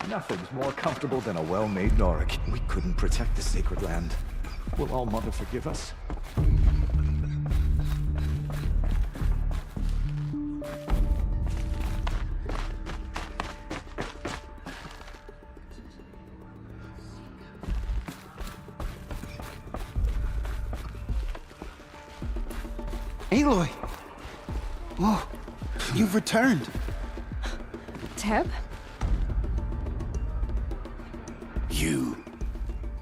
Nothing's more comfortable than a well-made Norik. We couldn't protect the sacred land. Will All Mother forgive us? Aloy! Oh, you've returned. Teb? You.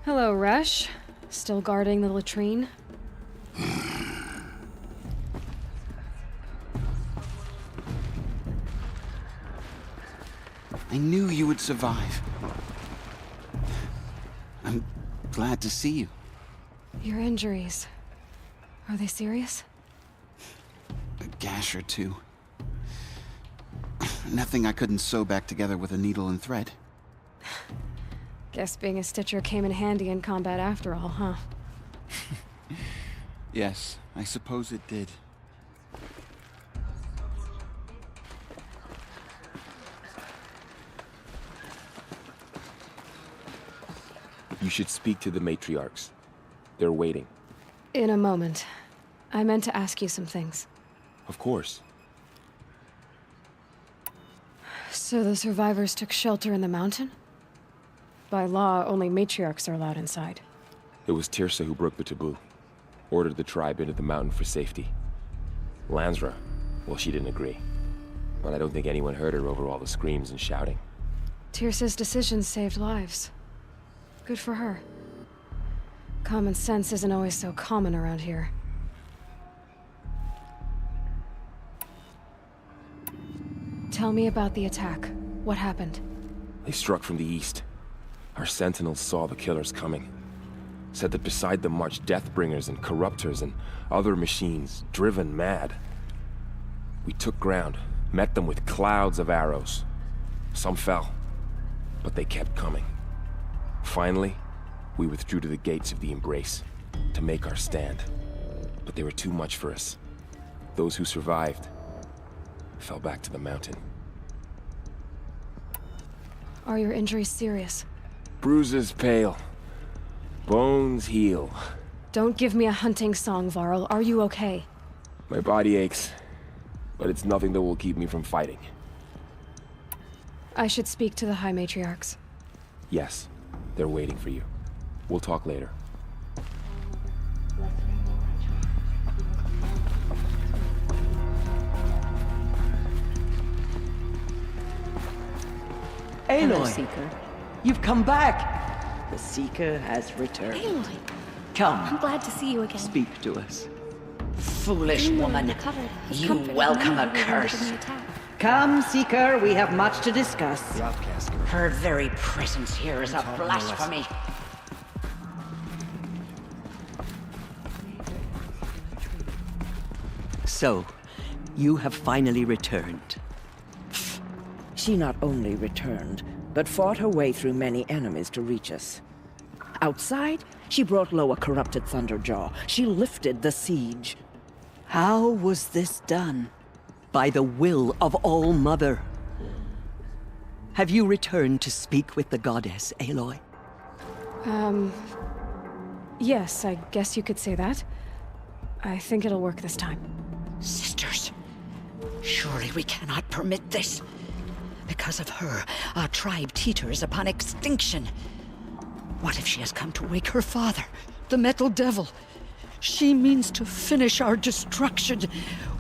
Hello, Resh. Still guarding the latrine? I knew you would survive. I'm glad to see you. Your injuries. Are they serious? A gash or two. Nothing I couldn't sew back together with a needle and thread. Guess being a stitcher came in handy in combat after all, huh? Yes, I suppose it did. You should speak to the matriarchs. They're waiting. In a moment. I meant to ask you some things. Of course. So the survivors took shelter in the mountain? By law, only matriarchs are allowed inside. It was Tirsa who broke the taboo. Ordered the tribe into the mountain for safety. Lansra, well, she didn't agree. But I don't think anyone heard her over all the screams and shouting. Tirsa's decisions saved lives. Good for her. Common sense isn't always so common around here. Tell me about the attack. What happened? They struck from the east. Our sentinels saw the killers coming. Said that beside them marched Deathbringers and Corruptors and other machines, driven mad. We took ground, met them with clouds of arrows. Some fell, but they kept coming. Finally, We withdrew to the gates of the Embrace to make our stand. But they were too much for us. Those who survived fell back to the mountain. Are your injuries serious? Bruises pale. Bones heal. Don't give me a hunting song, Varl. Are you okay? My body aches, but it's nothing that will keep me from fighting. I should speak to the High Matriarchs. Yes, they're waiting for you. We'll talk later. Aloy, Seeker. you've come back. The Seeker has returned. Aloy, I'm Come, glad to see you again. speak to us. Foolish woman, you welcome a curse. Come, Seeker, we have much to discuss. Her very presence here is a blasphemy. So, you have finally returned. She not only returned, but fought her way through many enemies to reach us. Outside, she brought low a corrupted Thunderjaw. She lifted the siege. How was this done? By the will of All-Mother. Have you returned to speak with the goddess, Aloy? Yes, I guess you could say that. I think it'll work this time. Sisters, surely we cannot permit this. Because of her, our tribe teeters upon extinction. What if she has come to wake her father, the Metal Devil? She means to finish our destruction.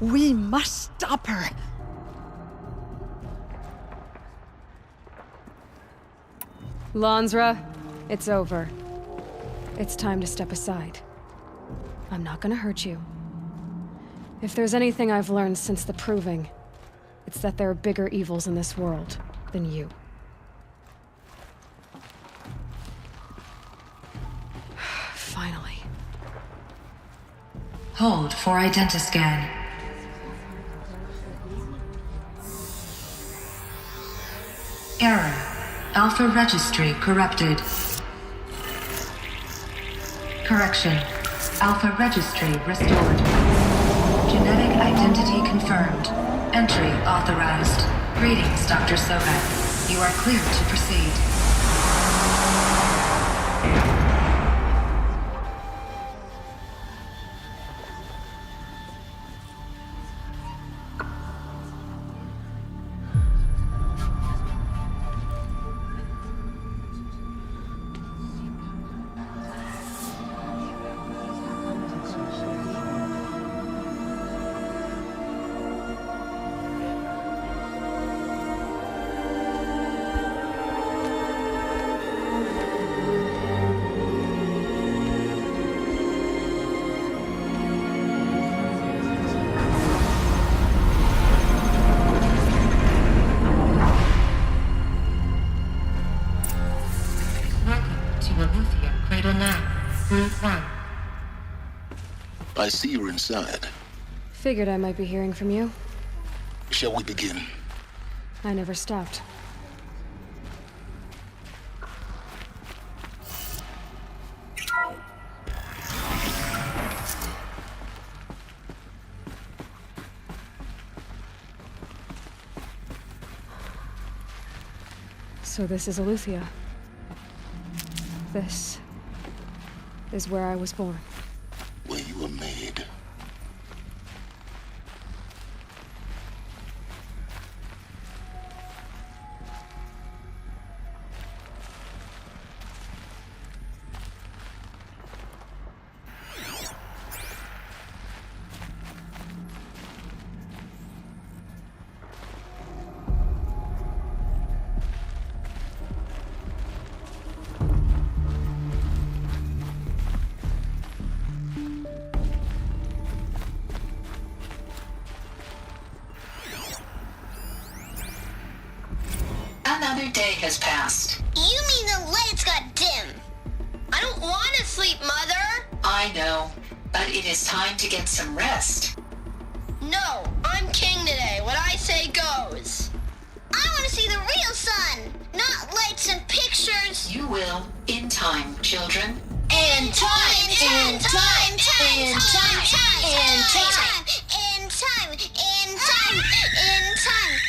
We must stop her. Lansra, it's over. It's time to step aside. I'm not gonna hurt you. If there's anything I've learned since the Proving, it's that there are bigger evils in this world than you. Finally. Hold for identiscan. Error. Alpha registry corrupted. Correction. Alpha registry restored. Genetic identity confirmed. Entry authorized. Greetings, Dr. Sobek. You are clear to proceed. I see you're inside. Figured I might be hearing from you. Shall we begin? I never stopped. So this is Aletheia. This is where I was born. Where you were made. Another day has passed. You mean the lights got dim? I don't want to sleep, Mother! I know, but it is time to get some rest. No, I'm king today. What I say goes. I want to see the real sun, not lights and pictures. You will in in time, children. In time, in time, in time, in time, in time, in time, in time.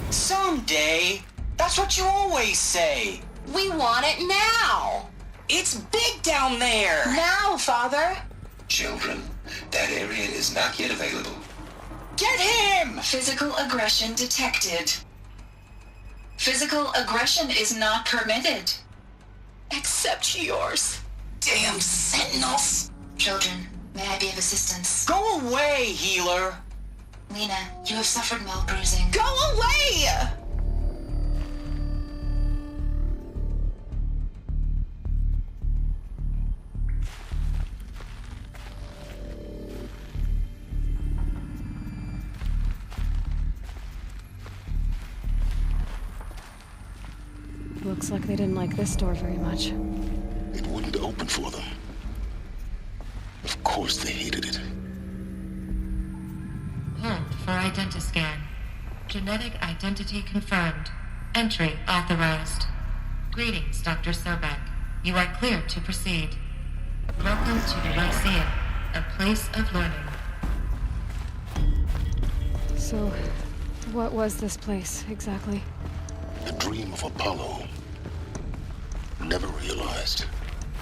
Someday. That's what you always say. We want it now. It's big down there. Now, Father. Children, that area is not yet available. Get him! Physical aggression detected. Physical aggression is not permitted. Except yours. Damn sentinels. Children, may I be of assistance? Go away, healer. Lena, you have suffered mild bruising. Go away! Looks like they didn't like this door very much. It wouldn't open for them. Of course they hated it. Hold for identiscan. Genetic identity confirmed. Entry authorized. Greetings, Dr. Sobek. You are clear to proceed. Welcome to the Lyceum, a place of learning. So, what was this place, exactly? The dream of Apollo. Never realized.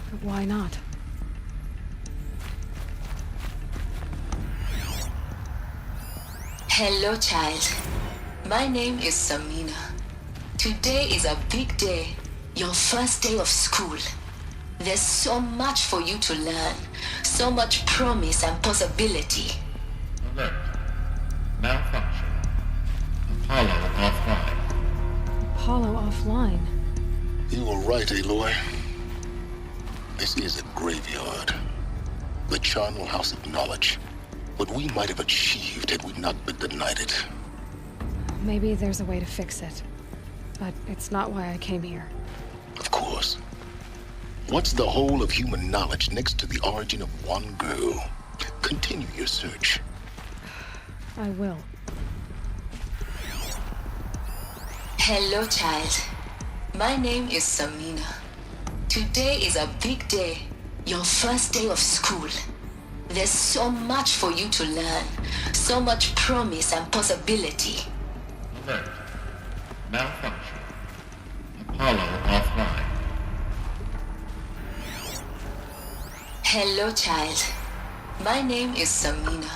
But why not? Hello, child. My name is Samina. Today is a big day. Your first day of school. There's so much for you to learn. So much promise and possibility. Alert. Malfunction. Apollo offline. Apollo offline? You were right, Aloy. This is a graveyard. The charnel house of knowledge. What we might have achieved had we not been denied it. Maybe there's a way to fix it. But it's not why I came here. Of course. What's the whole of human knowledge next to the origin of one girl? Continue your search. I will. Hello, child. My name is Samina. Today is a big day. Your first day of school. There's so much for you to learn. So much promise and possibility. Alert. Malfunction. Apollo offline. Hello, child. My name is Samina.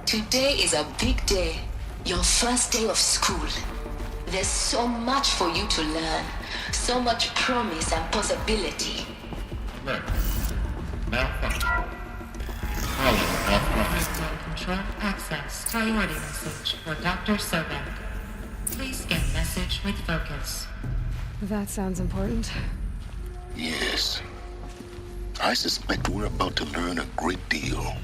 Today is a big day. Your first day of school. There's so much for you to learn. So much promise and possibility. Alert. Malfunction. Apollo offline. System control access. Priority message for Dr. Sobek. Please scan message with focus. That sounds important. Yes. I suspect we're about to learn a great deal.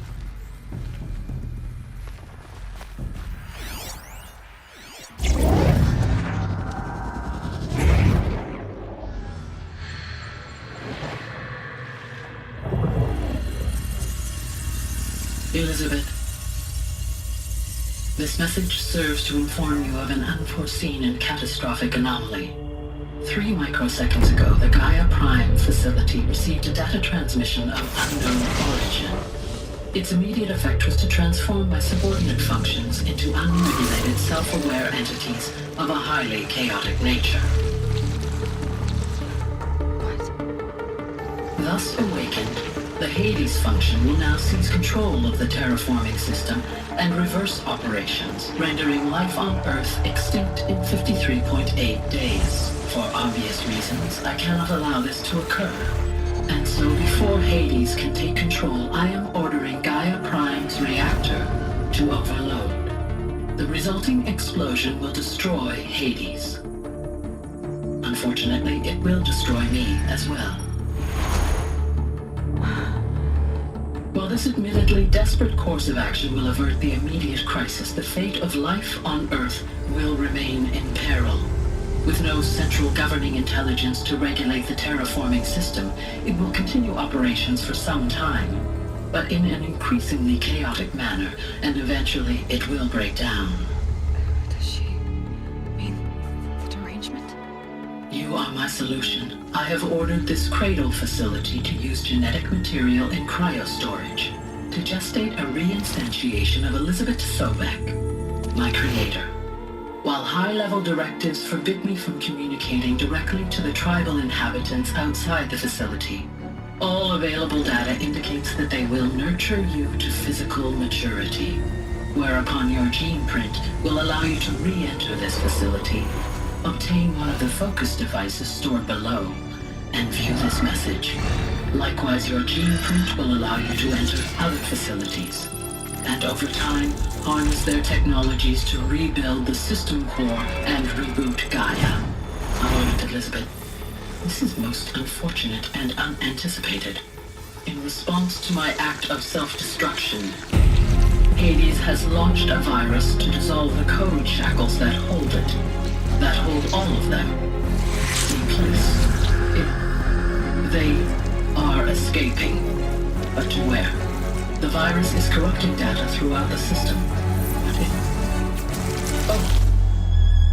Elizabeth, this message serves to inform you of an unforeseen and catastrophic anomaly. 3 microseconds ago, the Gaia Prime facility received a data transmission of unknown origin. Its immediate effect was to transform my subordinate functions into unregulated, self-aware entities of a highly chaotic nature. Thus awakened, the Hades function will now seize control of the terraforming system and reverse operations, rendering life on Earth extinct in 53.8 days. For obvious reasons, I cannot allow this to occur. And so before Hades can take control, I am ordering Gaia Prime's reactor to overload. The resulting explosion will destroy Hades. Unfortunately, it will destroy me as well. While this this admittedly desperate course of action will avert the immediate crisis, the fate of life on Earth will remain in peril. With no central governing intelligence to regulate the terraforming system, it will continue operations for some time, but in an increasingly chaotic manner, and eventually it will break down. Does she mean the derangement? You are my solution. I have ordered this cradle facility to use genetic material in cryostorage to gestate a reinstantiation of Elizabeth Sobek, my creator. While high-level directives forbid me from communicating directly to the tribal inhabitants outside the facility, all available data indicates that they will nurture you to physical maturity, whereupon your gene print will allow you to re-enter this facility, obtain one of the focus devices stored below, and view this message. Likewise, your gene print will allow you to enter other facilities, and over time, harness their technologies to rebuild the system core and reboot Gaia. A moment, Elizabeth. This is most unfortunate and unanticipated. In response to my act of self-destruction, Hades has launched a virus to dissolve the code shackles that hold it, that hold all of them in place. They are escaping, but to where? The virus is corrupting data throughout the system.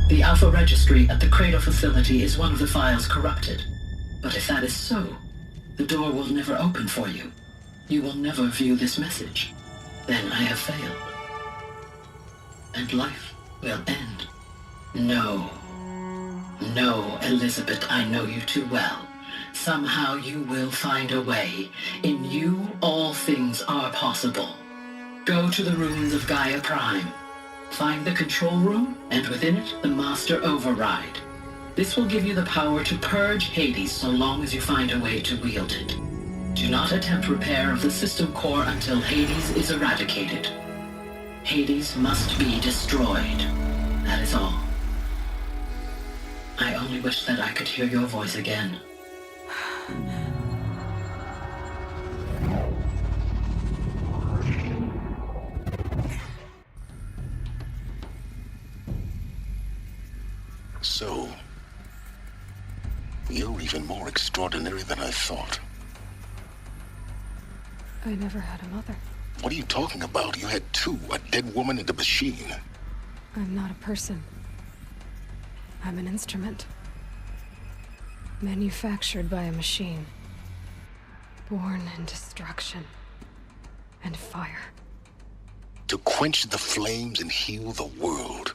The Alpha Registry at the Cradle facility is one of the files corrupted. But if that is so, the door will never open for you. You will never view this message. Then I have failed. And life will end. No. No, Elizabeth, I know you too well. Somehow you will find a way. In you, all things are possible. Go to the ruins of Gaia Prime. Find the control room, and within it, the Master Override. This will give you the power to purge Hades so long as you find a way to wield it. Do not attempt repair of the system core until Hades is eradicated. Hades must be destroyed. That is all. I only wish that I could hear your voice again. So, you're even more extraordinary than I thought. I never had a mother. What are you talking about? You had two, a dead woman and a machine. I'm not a person. I'm an instrument. Manufactured by a machine. Born in destruction and fire. To quench the flames and heal the world.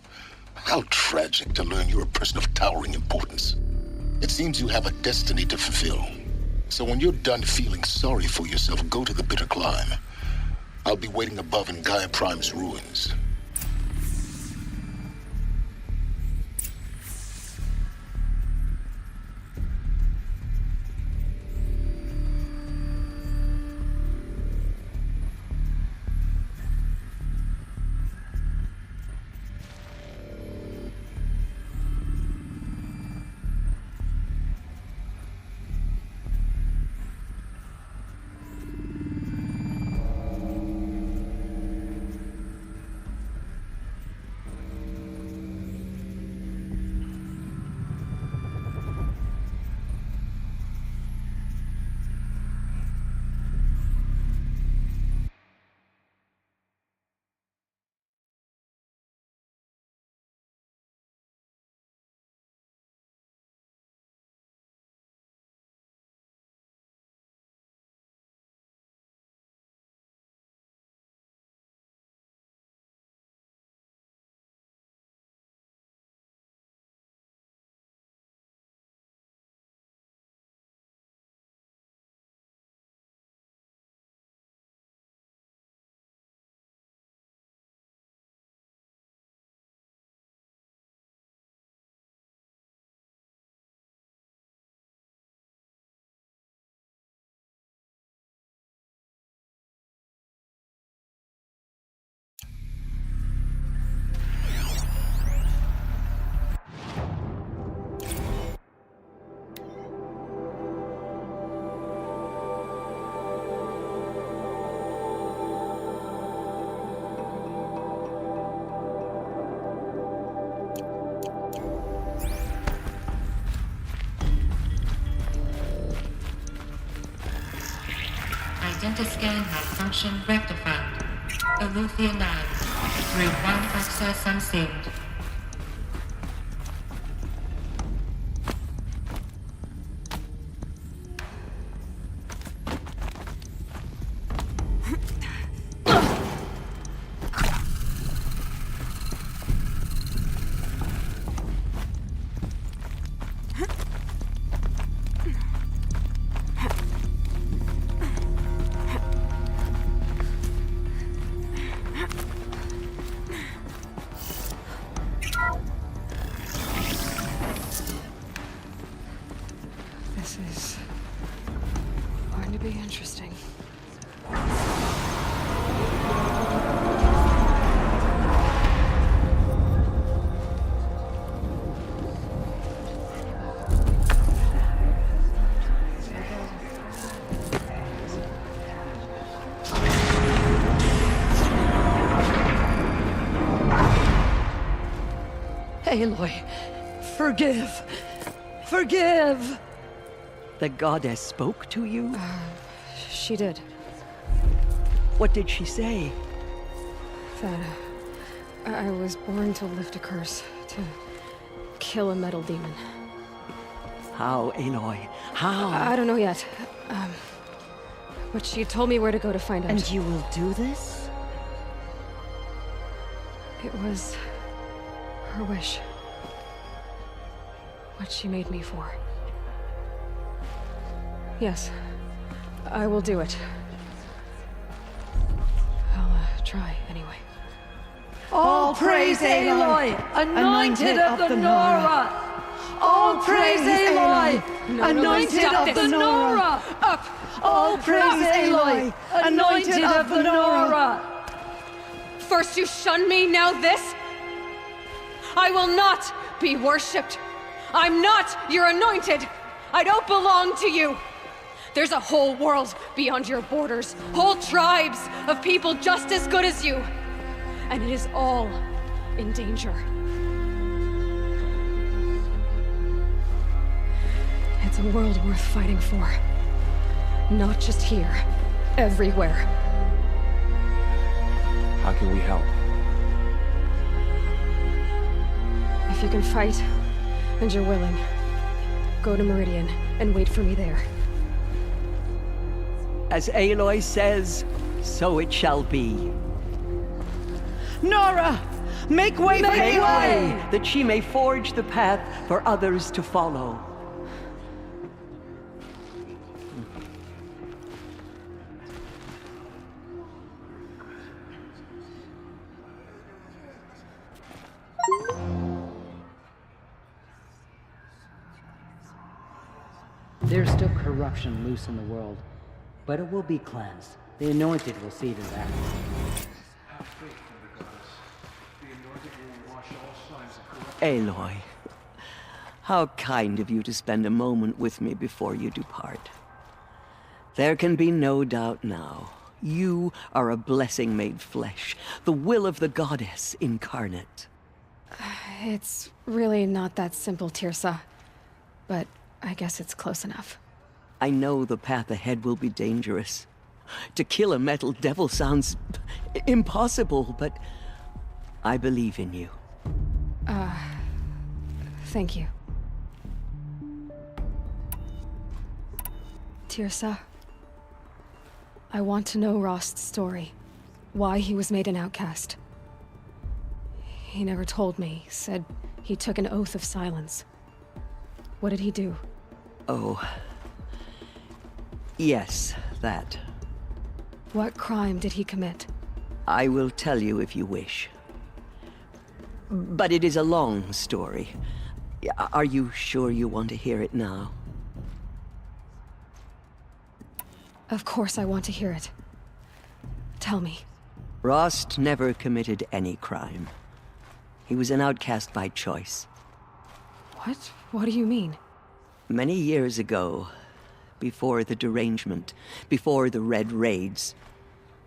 How tragic to learn you're a person of towering importance. It seems you have a destiny to fulfill. So when you're done feeling sorry for yourself, go to the bitter climb. I'll be waiting above in Gaia Prime's ruins. Identity scan malfunction rectified. Alethea 9. Route 1 access unsealed. This is going to be interesting. Aloy, forgive. Forgive! The goddess spoke to you? She did. What did she say? That I was born to lift a curse, to kill a metal demon. How, Aloy? How? I don't know yet. But she told me where to go to find out. And you will do this? It was her wish. What she made me for. Yes, I will do it. I'll try anyway. All praise Aloy, anointed of the Nora! All praise Aloy, anointed of the Nora! Up! All praise Aloy, anointed of the Nora! First you shun me, now this? I will not be worshipped. I'm not your anointed. I don't belong to you. There's a whole world beyond your borders, whole tribes of people just as good as you. And it is all in danger. It's a world worth fighting for. Not just here, everywhere. How can we help? If you can fight, and you're willing, go to Meridian and wait for me there. As Aloy says, so it shall be. Nora! Make way for Aloy! That she may forge the path for others to follow. There's still corruption loose in the world, but it will be cleansed. The Anointed will see to that. Aloy, how kind of you to spend a moment with me before you depart. There can be no doubt now. You are a blessing made flesh, the will of the goddess incarnate. It's really not that simple, Tirsa. But I guess it's close enough. I know the path ahead will be dangerous. To kill a metal devil sounds impossible, but I believe in you. Thank you. Tirsa, I want to know Rost's story. Why he was made an outcast. He never told me. Said he took an oath of silence. What did he do? Oh. Yes, that. What crime did he commit? I will tell you if you wish. But it is a long story. Are you sure you want to hear it now? Of course I want to hear it. Tell me. Rost never committed any crime. He was an outcast by choice. What? What do you mean? Many years ago, before the derangement, before the Red Raids,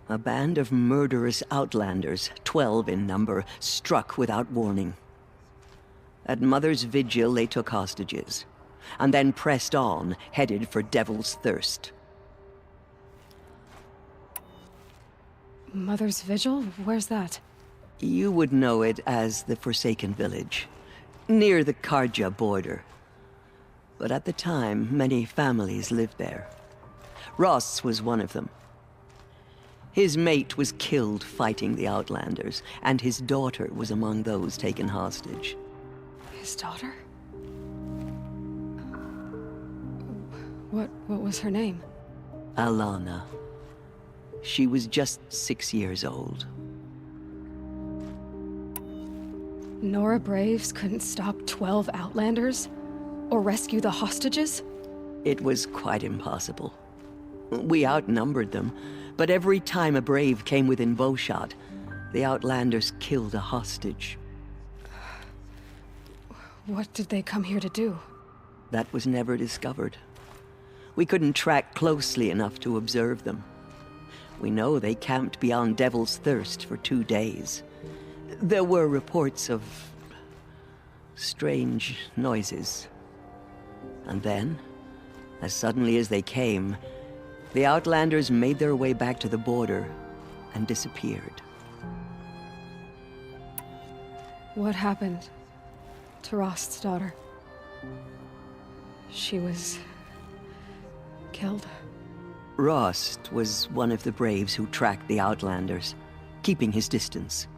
a band of murderous outlanders, 12 in number, struck without warning. At Mother's Vigil, they took hostages, and then pressed on, headed for Devil's Thirst. Mother's Vigil? Where's that? You would know it as the Forsaken Village, near the Karja border. But at the time, many families lived there. Ross was one of them. His mate was killed fighting the Outlanders, and his daughter was among those taken hostage. His daughter? What was her name? Alana. She was just 6 years old. Nora Braves couldn't stop 12 Outlanders? Or rescue the hostages? It was quite impossible. We outnumbered them, but every time a Brave came within bowshot, the Outlanders killed a hostage. What did they come here to do? That was never discovered. We couldn't track closely enough to observe them. We know they camped beyond Devil's Thirst for 2 days. There were reports of strange noises. And then, as suddenly as they came, the Outlanders made their way back to the border and disappeared. What happened to Rost's daughter? She was killed. Rost was one of the Braves who tracked the Outlanders, keeping his distance.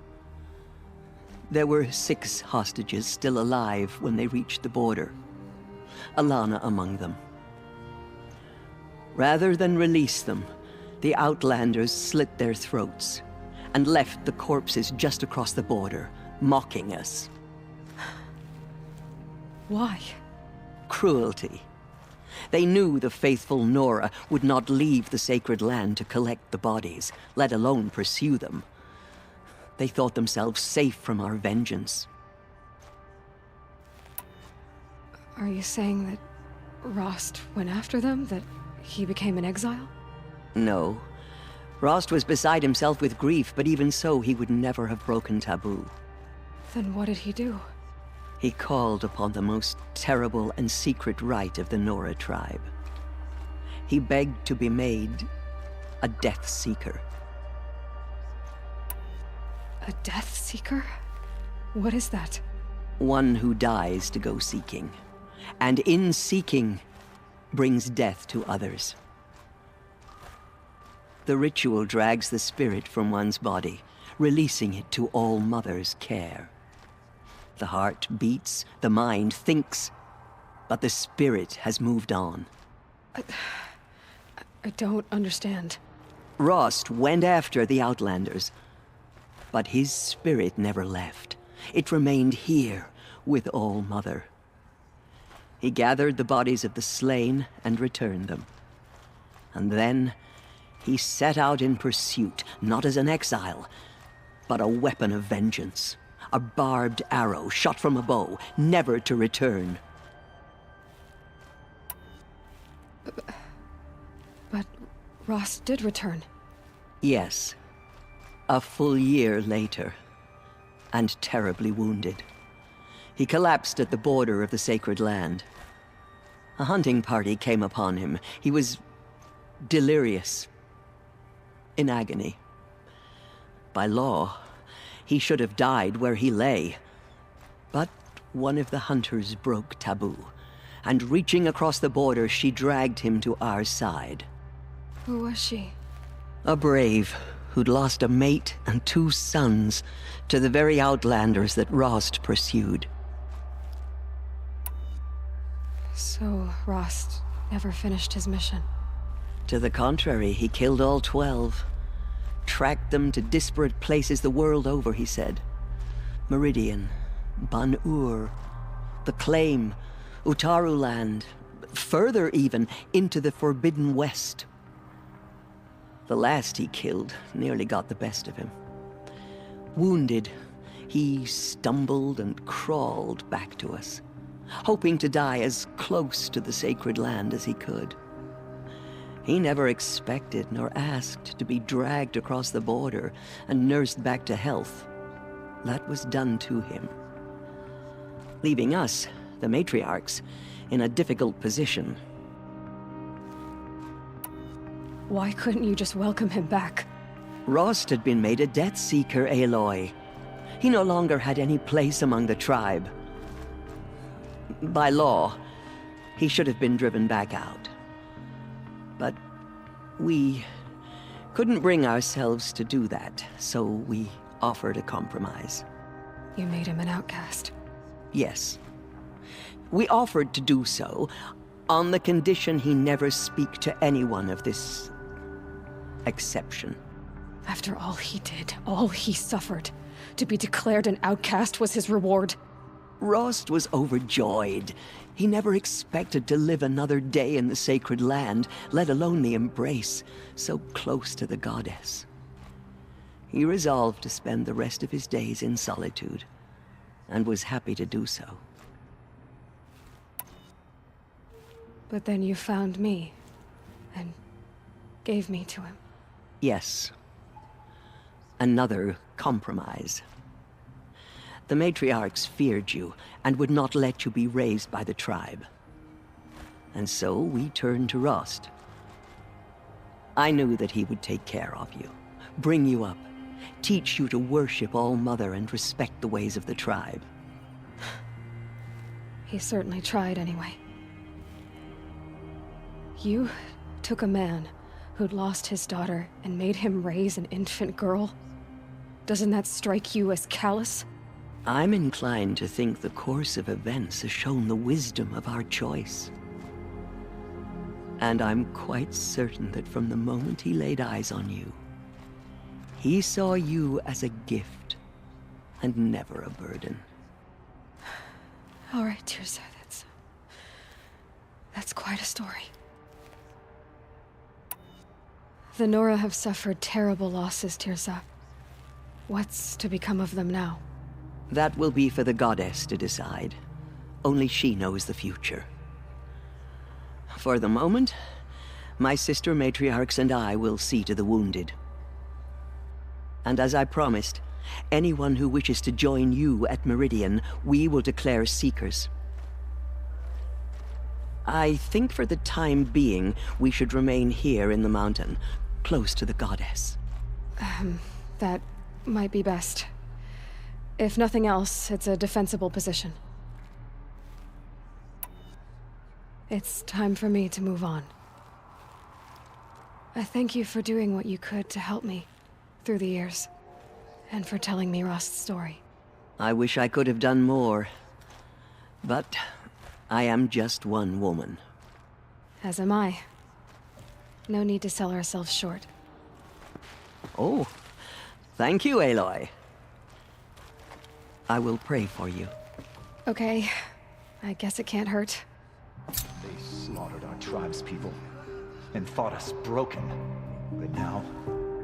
There were 6 hostages still alive when they reached the border, Alana among them. Rather than release them, the Outlanders slit their throats and left the corpses just across the border, mocking us. Why? Cruelty. They knew the faithful Nora would not leave the sacred land to collect the bodies, let alone pursue them. They thought themselves safe from our vengeance. Are you saying that Rost went after them? That he became an exile? No. Rost was beside himself with grief, but even so, he would never have broken taboo. Then what did he do? He called upon the most terrible and secret rite of the Nora tribe. He begged to be made a Death Seeker. A Death Seeker? What is that? One who dies to go seeking, and in seeking, brings death to others. The ritual drags the spirit from one's body, releasing it to All Mother's care. The heart beats, the mind thinks, but the spirit has moved on. I don't understand. Rost went after the Outlanders, but his spirit never left. It remained here with All Mother. He gathered the bodies of the slain and returned them. And then he set out in pursuit, not as an exile, but a weapon of vengeance. A barbed arrow shot from a bow, never to return. But Rost did return. Yes. A full year later, and terribly wounded. He collapsed at the border of the sacred land. A hunting party came upon him. He was delirious, in agony. By law, he should have died where he lay. But one of the hunters broke taboo, and reaching across the border, she dragged him to our side. Who was she? A brave who'd lost a mate and 2 sons to the very Outlanders that Rost pursued. So Rost never finished his mission? To the contrary, he killed all 12. Tracked them to disparate places the world over, he said. Meridian, Ban-Ur, the Claim, Utaru Land, further even, into the Forbidden West. The last he killed nearly got the best of him. Wounded, he stumbled and crawled back to us, hoping to die as close to the sacred land as he could. He never expected nor asked to be dragged across the border and nursed back to health. That was done to him, leaving us, the matriarchs, in a difficult position. Why couldn't you just welcome him back? Rost had been made a Death Seeker, Aloy. He no longer had any place among the tribe. By law, he should have been driven back out. But we couldn't bring ourselves to do that, so we offered a compromise. You made him an outcast. Yes. We offered to do so on the condition he never speak to anyone of this exception. After all he did, all he suffered, to be declared an outcast was his reward. Rost was overjoyed. He never expected to live another day in the sacred land, let alone the embrace, so close to the goddess. He resolved to spend the rest of his days in solitude, and was happy to do so. But then you found me, and gave me to him. Yes. Another compromise. The matriarchs feared you, and would not let you be raised by the tribe. And so we turned to Rost. I knew that he would take care of you, bring you up, teach you to worship All-Mother and respect the ways of the tribe. He certainly tried anyway. You took a man who'd lost his daughter and made him raise an infant girl? Doesn't that strike you as callous? I'm inclined to think the course of events has shown the wisdom of our choice. And I'm quite certain that from the moment he laid eyes on you, he saw you as a gift, and never a burden. All right, Tirza, that's quite a story. The Nora have suffered terrible losses, Tirza. What's to become of them now? That will be for the goddess to decide. Only she knows the future. For the moment, my sister matriarchs and I will see to the wounded. And as I promised, anyone who wishes to join you at Meridian, we will declare seekers. I think for the time being, we should remain here in the mountain, close to the goddess. That might be best. If nothing else, it's a defensible position. It's time for me to move on. I thank you for doing what you could to help me through the years, and for telling me Rost's story. I wish I could have done more, but I am just one woman. As am I. No need to sell ourselves short. Oh, thank you, Aloy. I will pray for you. Okay, I guess it can't hurt. They slaughtered our tribespeople and thought us broken. But now,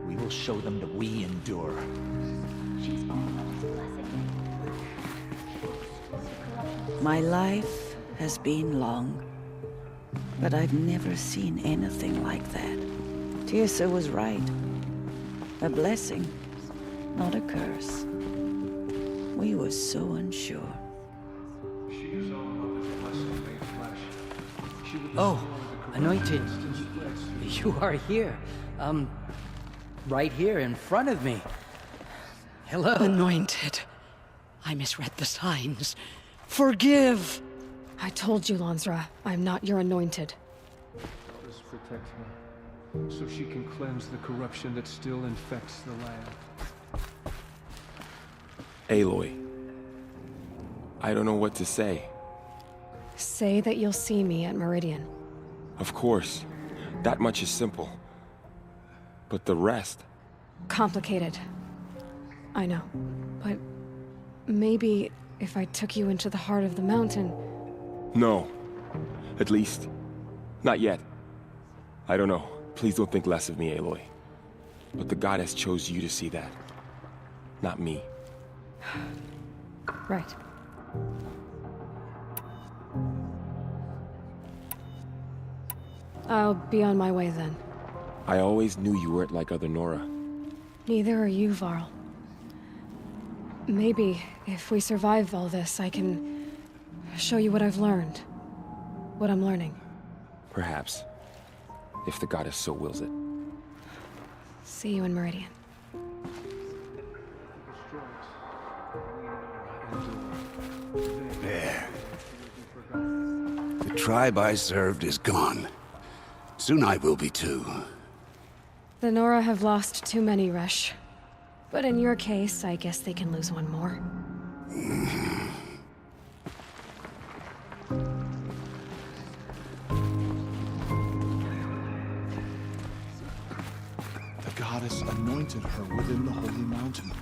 we will show them that we endure. My life has been long, but I've never seen anything like that. Tirsa was right. A blessing, not a curse. We were so unsure. Oh, Anointed, you are here. Right here in front of me. Hello. Anointed. I misread the signs. Forgive! I told you, Lansra, I'm not your anointed. Let us protect her, so she can cleanse the corruption that still infects the land. Aloy. I don't know what to say. Say that you'll see me at Meridian. Of course. That much is simple. But the rest... Complicated. I know. But maybe if I took you into the heart of the mountain... No. At least, not yet. I don't know. Please don't think less of me, Aloy. But the goddess chose you to see that. Not me. Right. I'll be on my way then. I always knew you weren't like other Nora. Neither are you, Varl. Maybe, if we survive all this, I can show you what I've learned. What I'm learning. Perhaps. If the goddess so wills it. See you in Meridian. There. The tribe I served is gone. Soon I will be too. The Nora have lost too many, Resh. But in your case, I guess they can lose one more. The goddess anointed her within the holy mountain.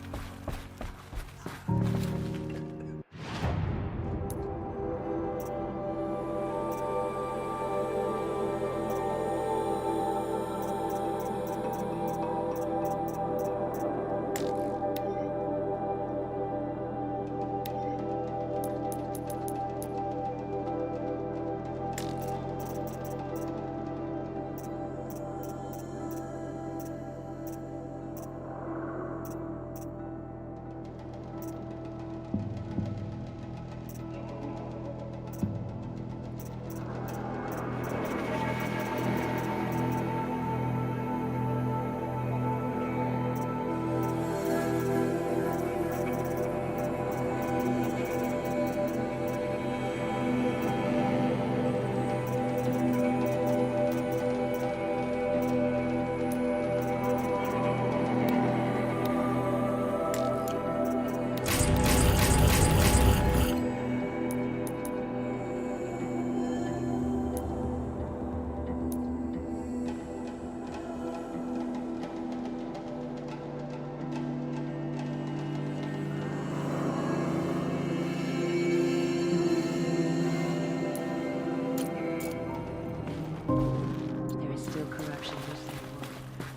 There is still corruption loose in the world,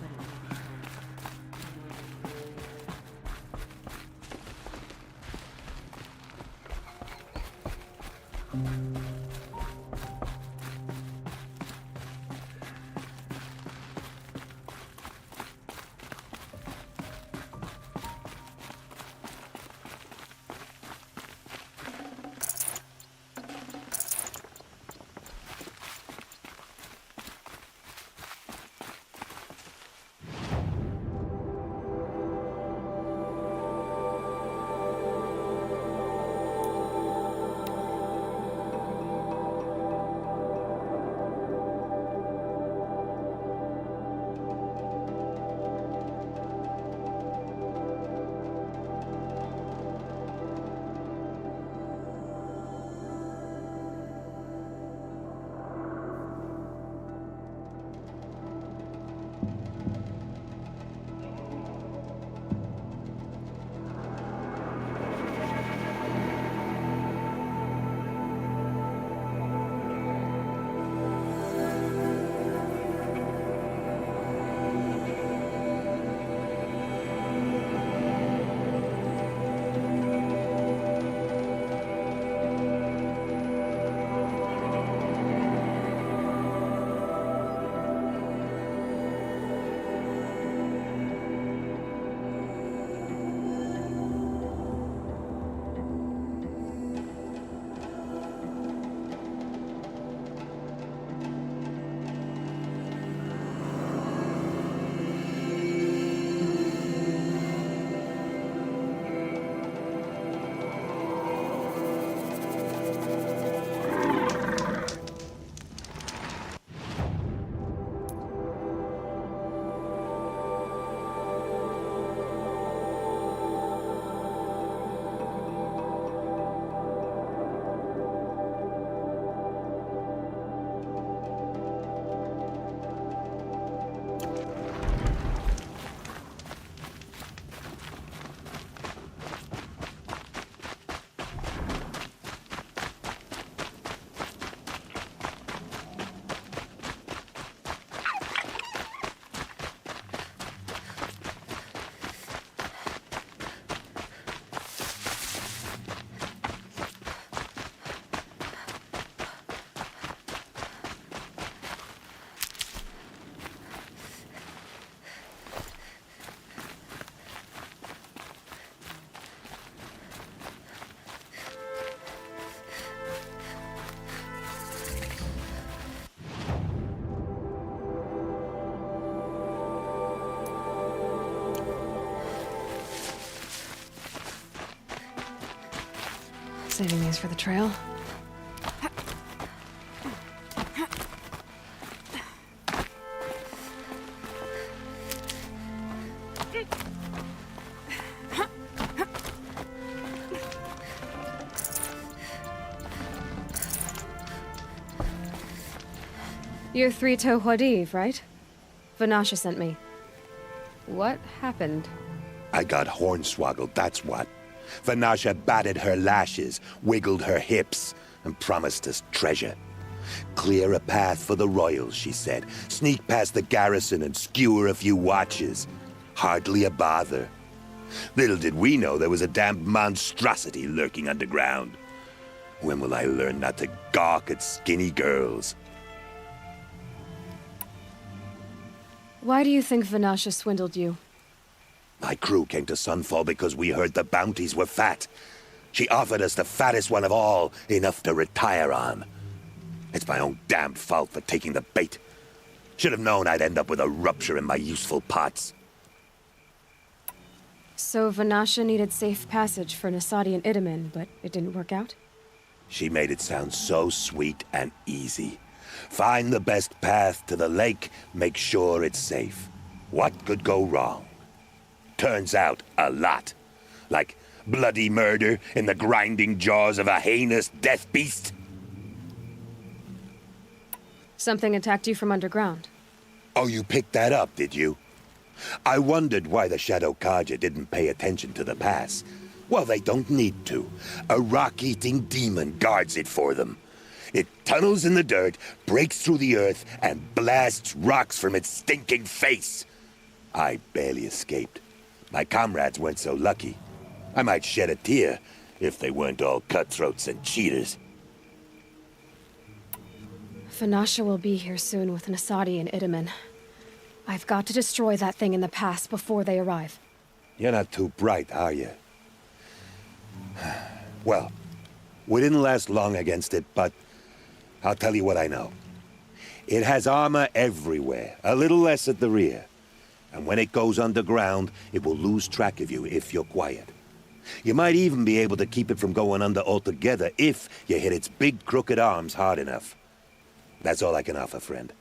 but it will be Saving these for the trail. You're Three-Toe Huadiv, right? Vanasha sent me. What happened? I got hornswoggled, that's what. Vanasha batted her lashes, wiggled her hips, and promised us treasure. Clear a path for the royals, she said. Sneak past the garrison and skewer a few watches. Hardly a bother. Little did we know there was a damned monstrosity lurking underground. When will I learn not to gawk at skinny girls? Why do you think Vanasha swindled you? My crew came to Sunfall because we heard the bounties were fat. She offered us the fattest one of all, enough to retire on. It's my own damn fault for taking the bait. Should have known I'd end up with a rupture in my useful parts. So Vanasha needed safe passage for Nasadi and Itamen, but it didn't work out? She made it sound so sweet and easy. Find the best path to the lake, make sure it's safe. What could go wrong? Turns out, a lot. Like bloody murder in the grinding jaws of a heinous death beast. Something attacked you from underground. Oh, you picked that up, did you? I wondered why the Shadow Kaja didn't pay attention to the pass. Well, they don't need to. A rock-eating demon guards it for them. It tunnels in the dirt, breaks through the earth, and blasts rocks from its stinking face. I barely escaped. My comrades weren't so lucky. I might shed a tear if they weren't all cutthroats and cheaters. Vanasha will be here soon with Nasadi and Itamen. I've got to destroy that thing in the pass before they arrive. You're not too bright, are you? Well, we didn't last long against it, but I'll tell you what I know. It has armor everywhere, a little less at the rear. And when it goes underground, it will lose track of you if you're quiet. You might even be able to keep it from going under altogether if you hit its big crooked arms hard enough. That's all I can offer, friend.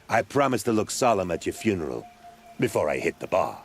I promise to look solemn at your funeral before I hit the bar.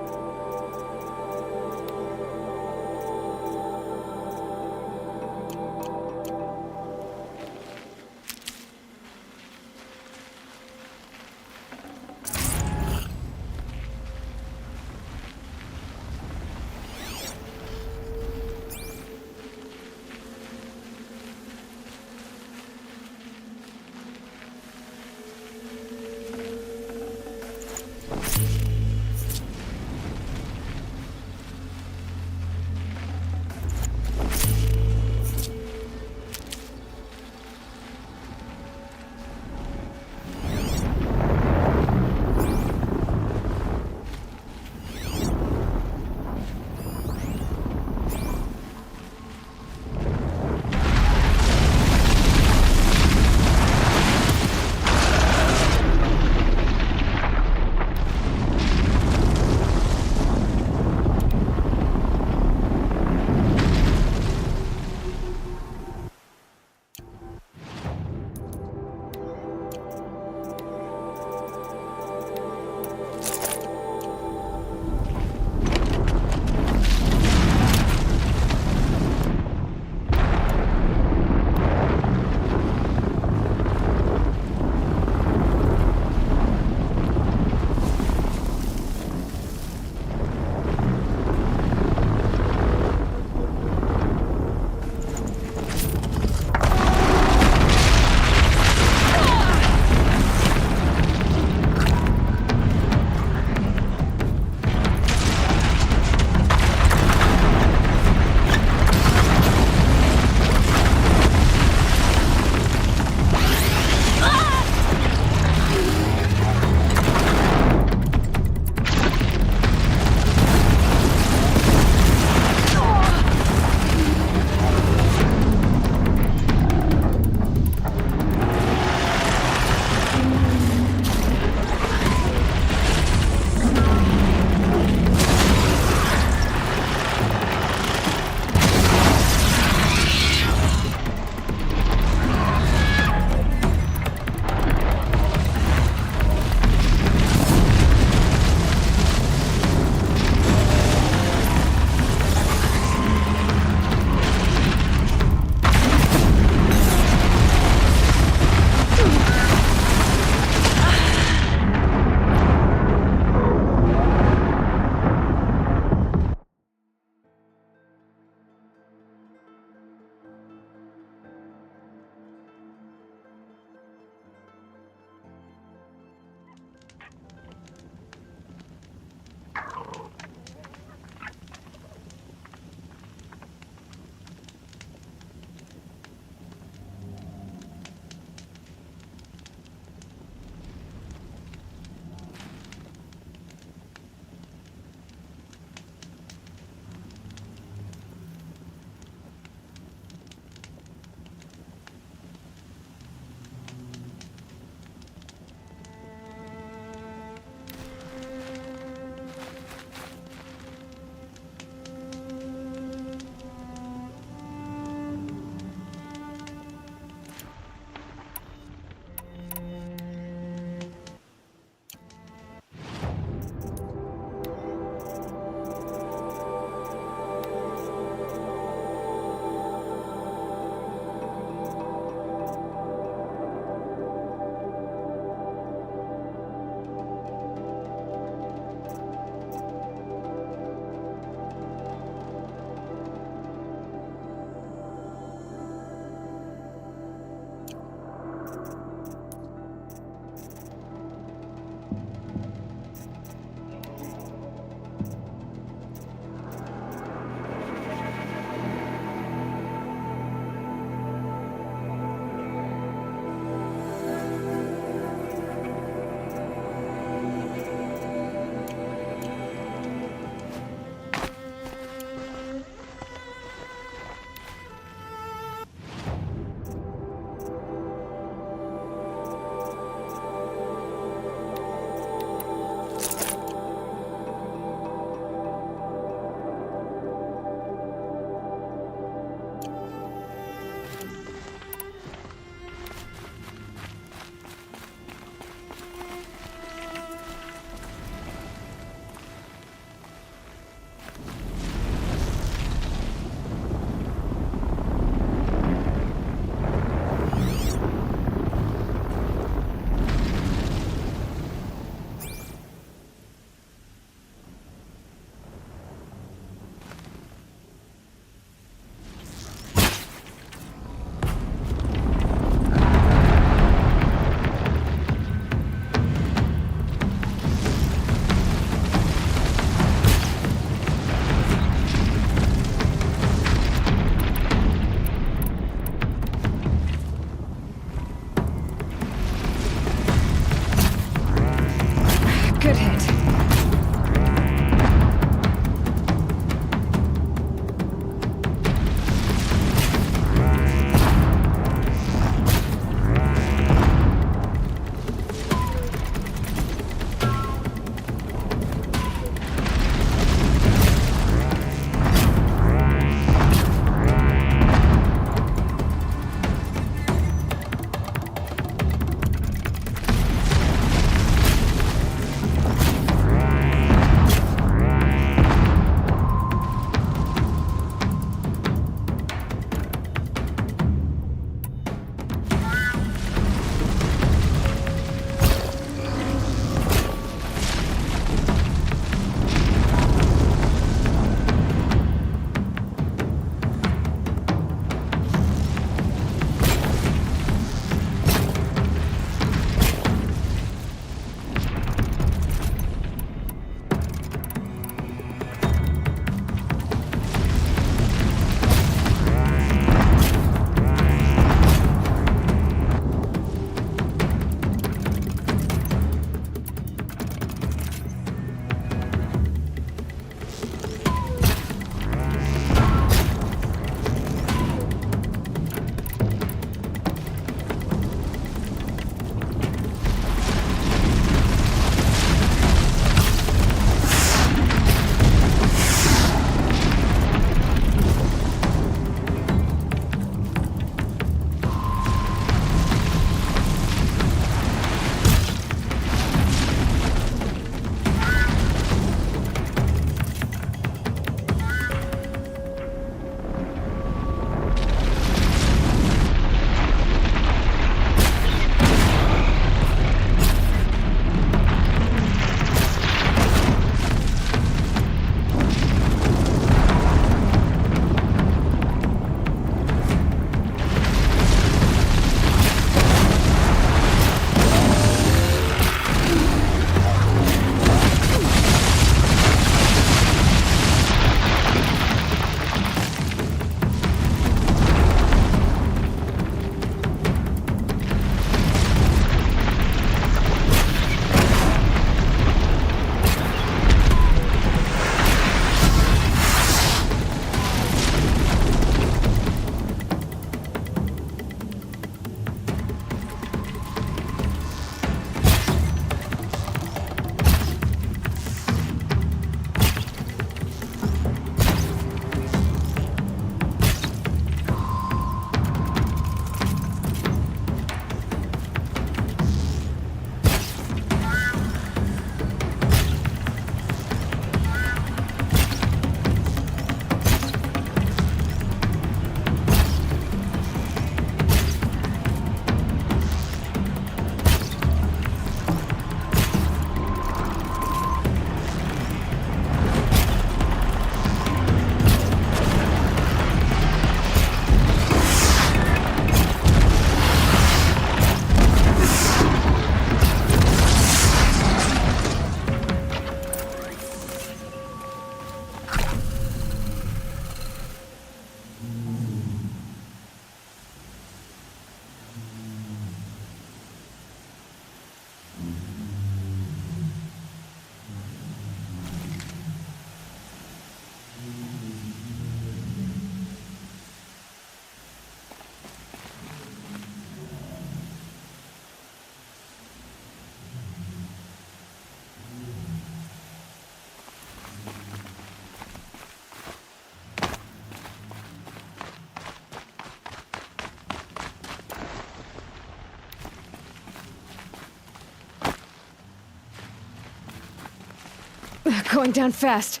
going down fast.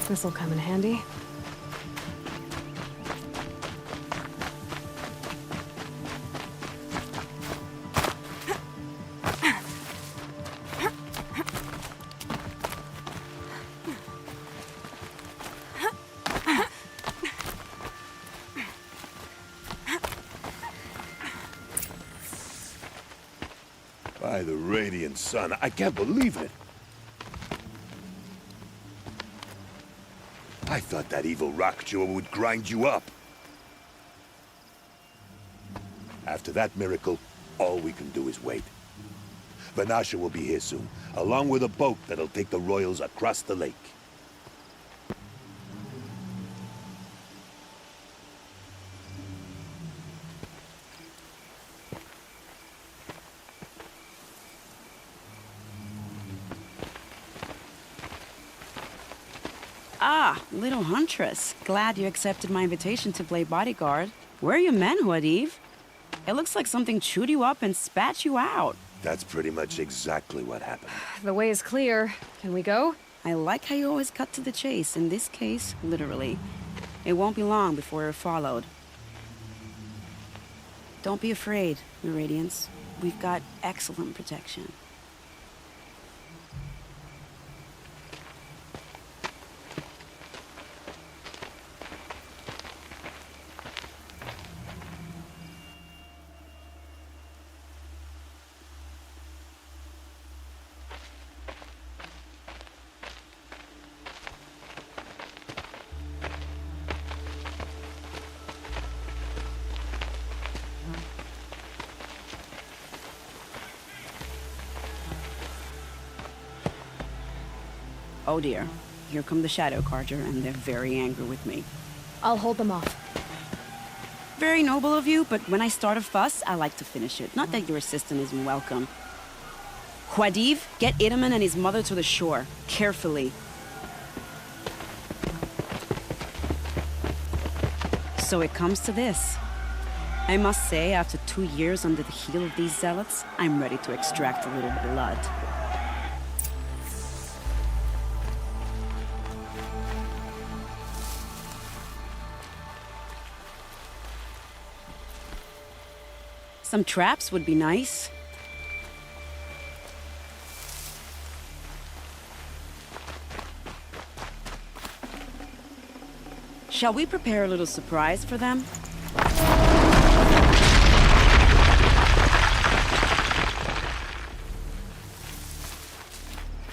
This'll come in handy. By the radiant sun, I can't believe it. I thought that evil rock jaw would grind you up. After that miracle, all we can do is wait. Vanasha will be here soon, along with a boat that'll take the royals across the lake. Ah, little huntress. Glad you accepted my invitation to play bodyguard. Where are your men, Huadiv? It looks like something chewed you up and spat you out. That's pretty much exactly what happened. The way is clear. Can we go? I like how you always cut to the chase. In this case, literally. It won't be long before we're followed. Don't be afraid, Meridians. We've got excellent protection. Oh dear, here come the Shadow Carter, and they're very angry with me. I'll hold them off. Very noble of you, but when I start a fuss, I like to finish it. Not that your assistant isn't welcome. Huadiv, get Idaman and his mother to the shore. Carefully. So it comes to this. I must say, after 2 years under the heel of these zealots, I'm ready to extract a little blood. Some traps would be nice. Shall we prepare a little surprise for them?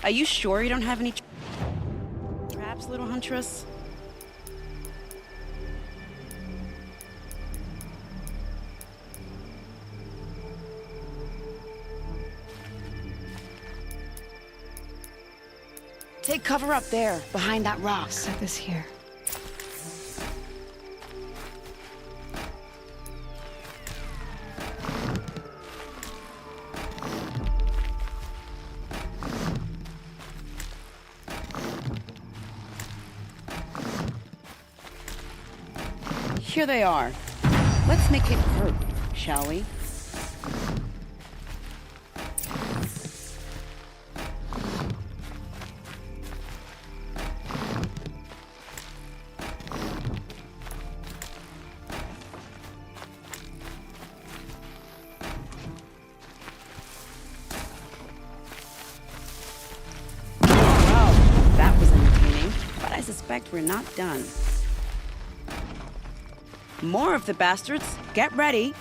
Are you sure you don't have any traps, little huntress? Take cover up there, behind that rock. Set this here. Here they are. Let's make it hurt, shall we? fact, we're not done. More of the bastards. Get ready.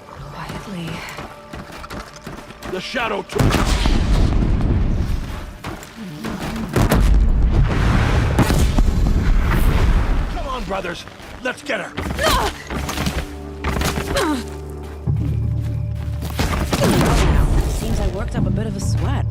Quietly. The shadow took... Come on, brothers. Let's get her. Seems I worked up a bit of a sweat.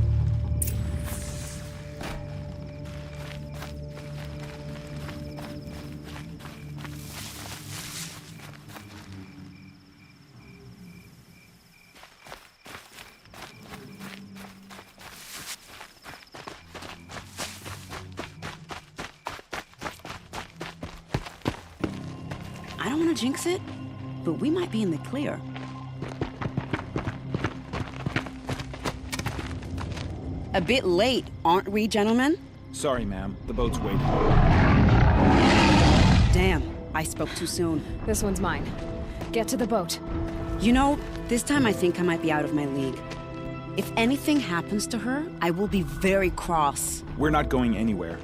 I don't want to jinx it, but we might be in the clear. A bit late, aren't we, gentlemen? Sorry, ma'am. The boat's waiting. Damn, I spoke too soon. This one's mine. Get to the boat. You know, this time I think I might be out of my league. If anything happens to her, I will be very cross. We're not going anywhere.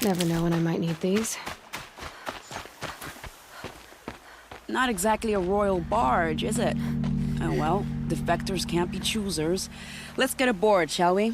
Never know when I might need these. Not exactly a royal barge, is it? Oh well, defectors can't be choosers. Let's get aboard, shall we?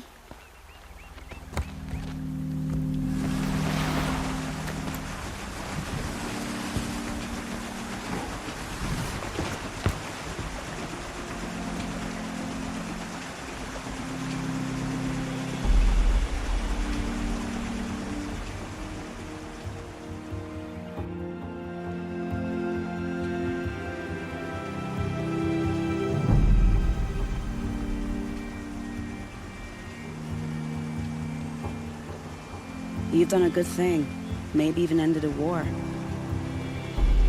You've done a good thing. Maybe even ended a war.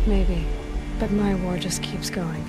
Maybe. But my war just keeps going.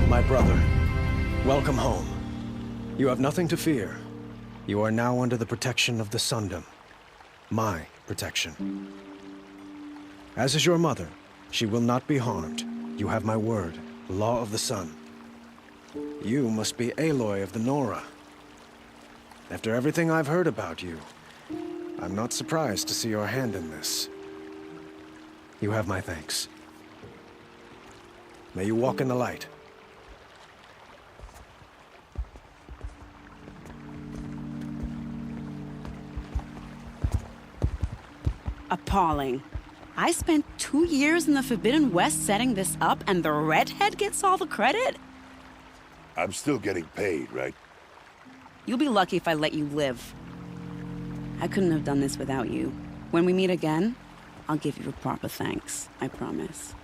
My brother, welcome home. You have nothing to fear. You are now under the protection of the Sundom. My protection. As is your mother, she will not be harmed. You have my word, Law of the Sun. You must be Aloy of the Nora. After everything I've heard about you, I'm not surprised to see your hand in this. You have my thanks. May you walk in the light. Appalling. I spent 2 years in the Forbidden West setting this up, and the redhead gets all the credit? I'm still getting paid, right? You'll be lucky if I let you live. I couldn't have done this without you. When we meet again, I'll give you a proper thanks, I promise.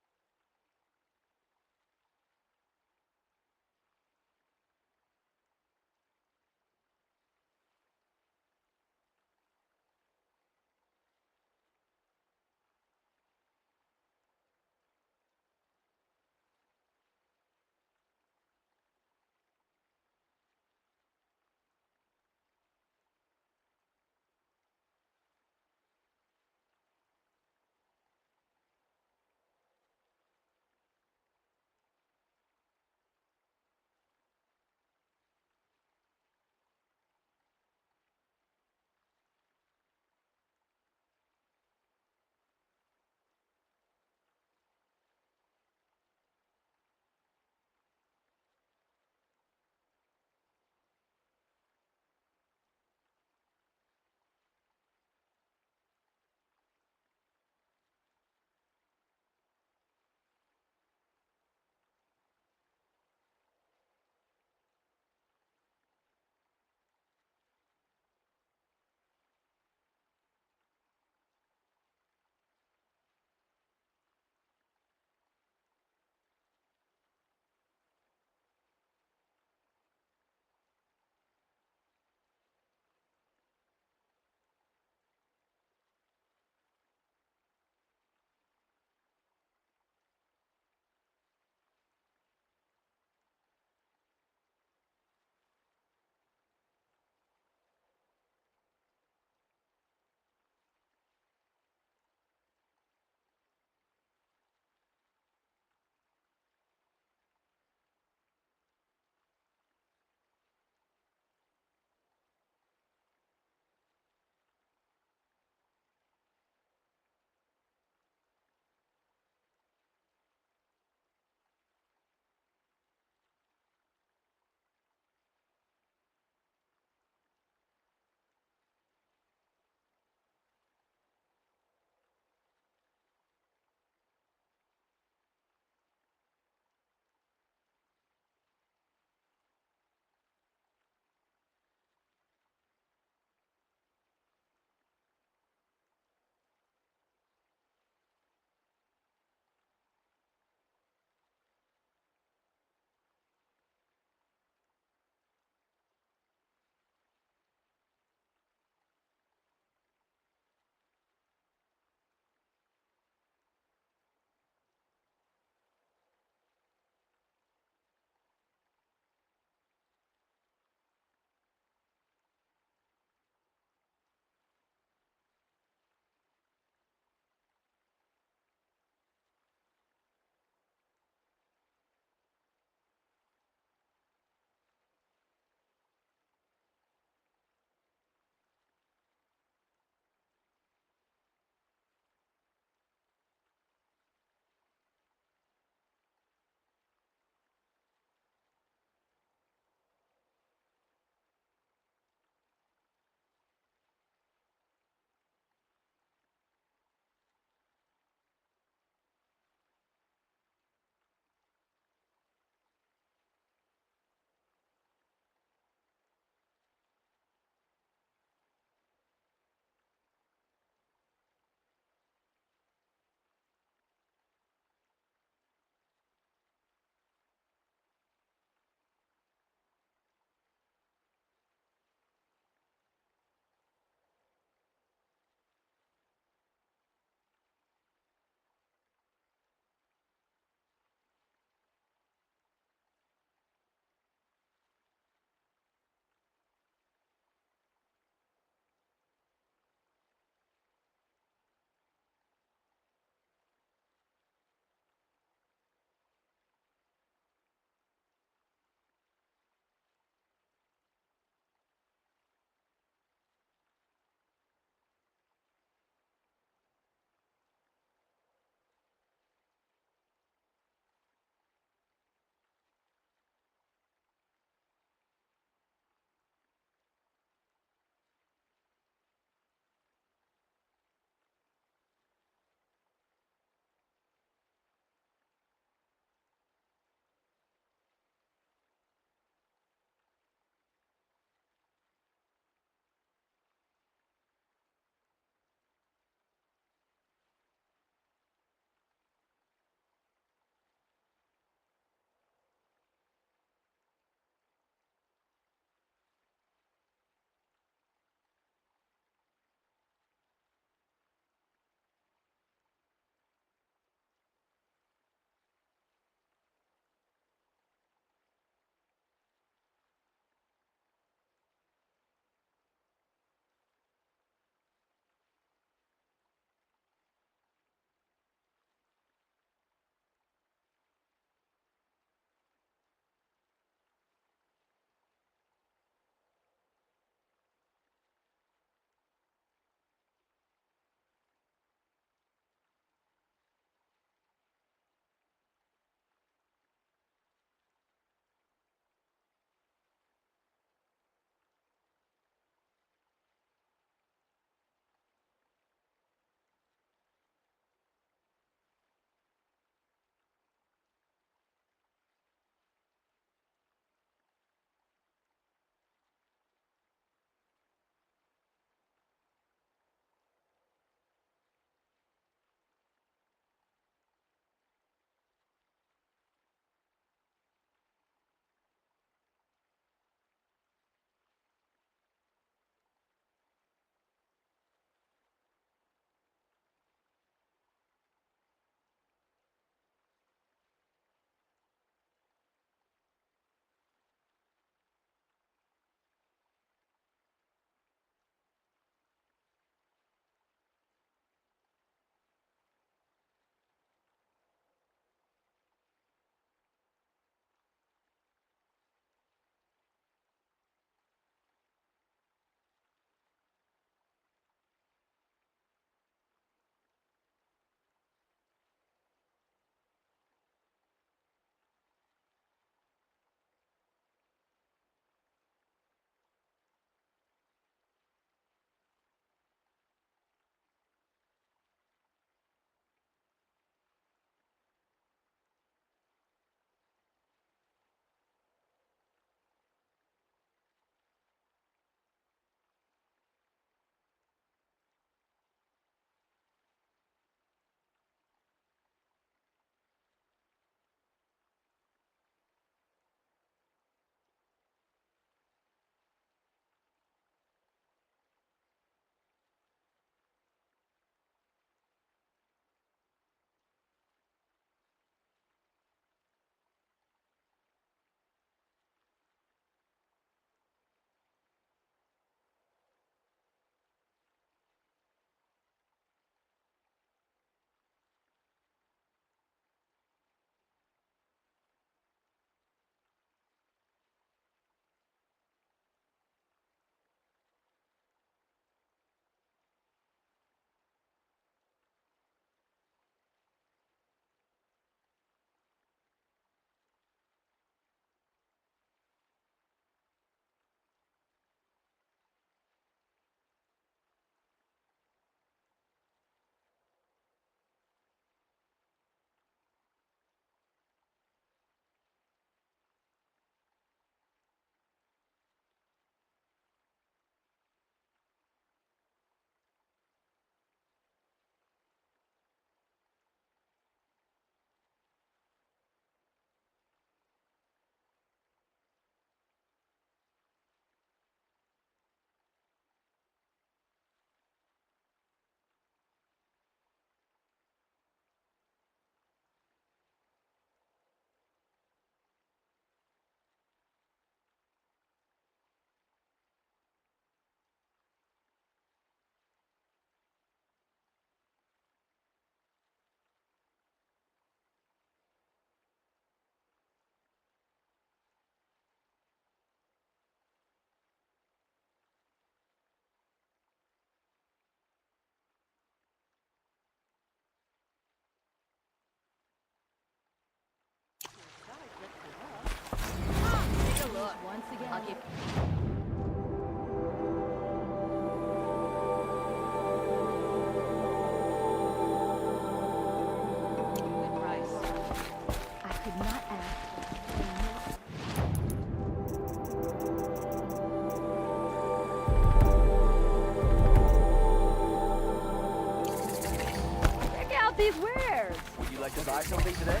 these wares? Would you like to buy something today?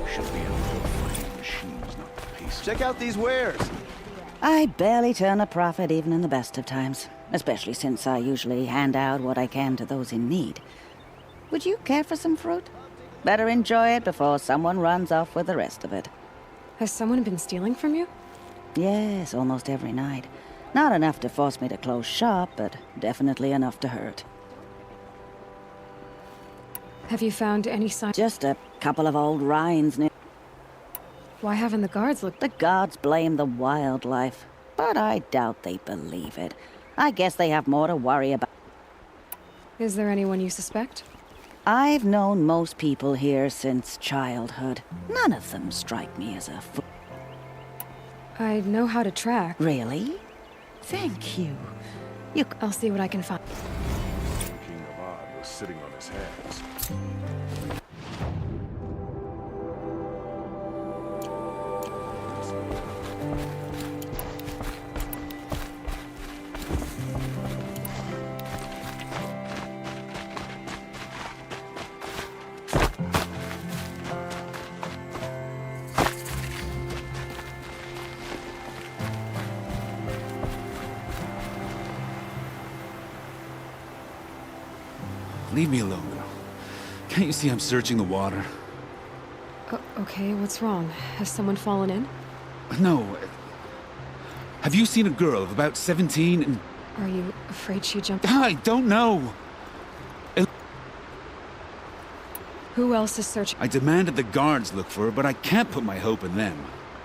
Should be able to find machines, not the pace. Check out these wares. I barely turn a profit even in the best of times, especially since I usually hand out what I can to those in need. Would you care for some fruit? Better enjoy it before someone runs off with the rest of it. Has someone been stealing from you? Yes, almost every night. Not enough to force me to close shop, but definitely enough to hurt. Have you found any sign? Just a couple of old rinds near. Why haven't the guards looked? The guards blame the wildlife, but I doubt they believe it. I guess they have more to worry about. Is there anyone you suspect? I've known most people here since childhood. None of them strike me as a fool. I know how to track. Really? Thank you. I'll see what I can find. King of Odd was sitting on his hands. Leave me alone, girl. Can't you see I'm searching the water? Okay, what's wrong? Has someone fallen in? No. Have you seen a girl of about 17 and... Are you afraid she jumped? I don't know. Who else is searching? I demanded the guards look for her, but I can't put my hope in them.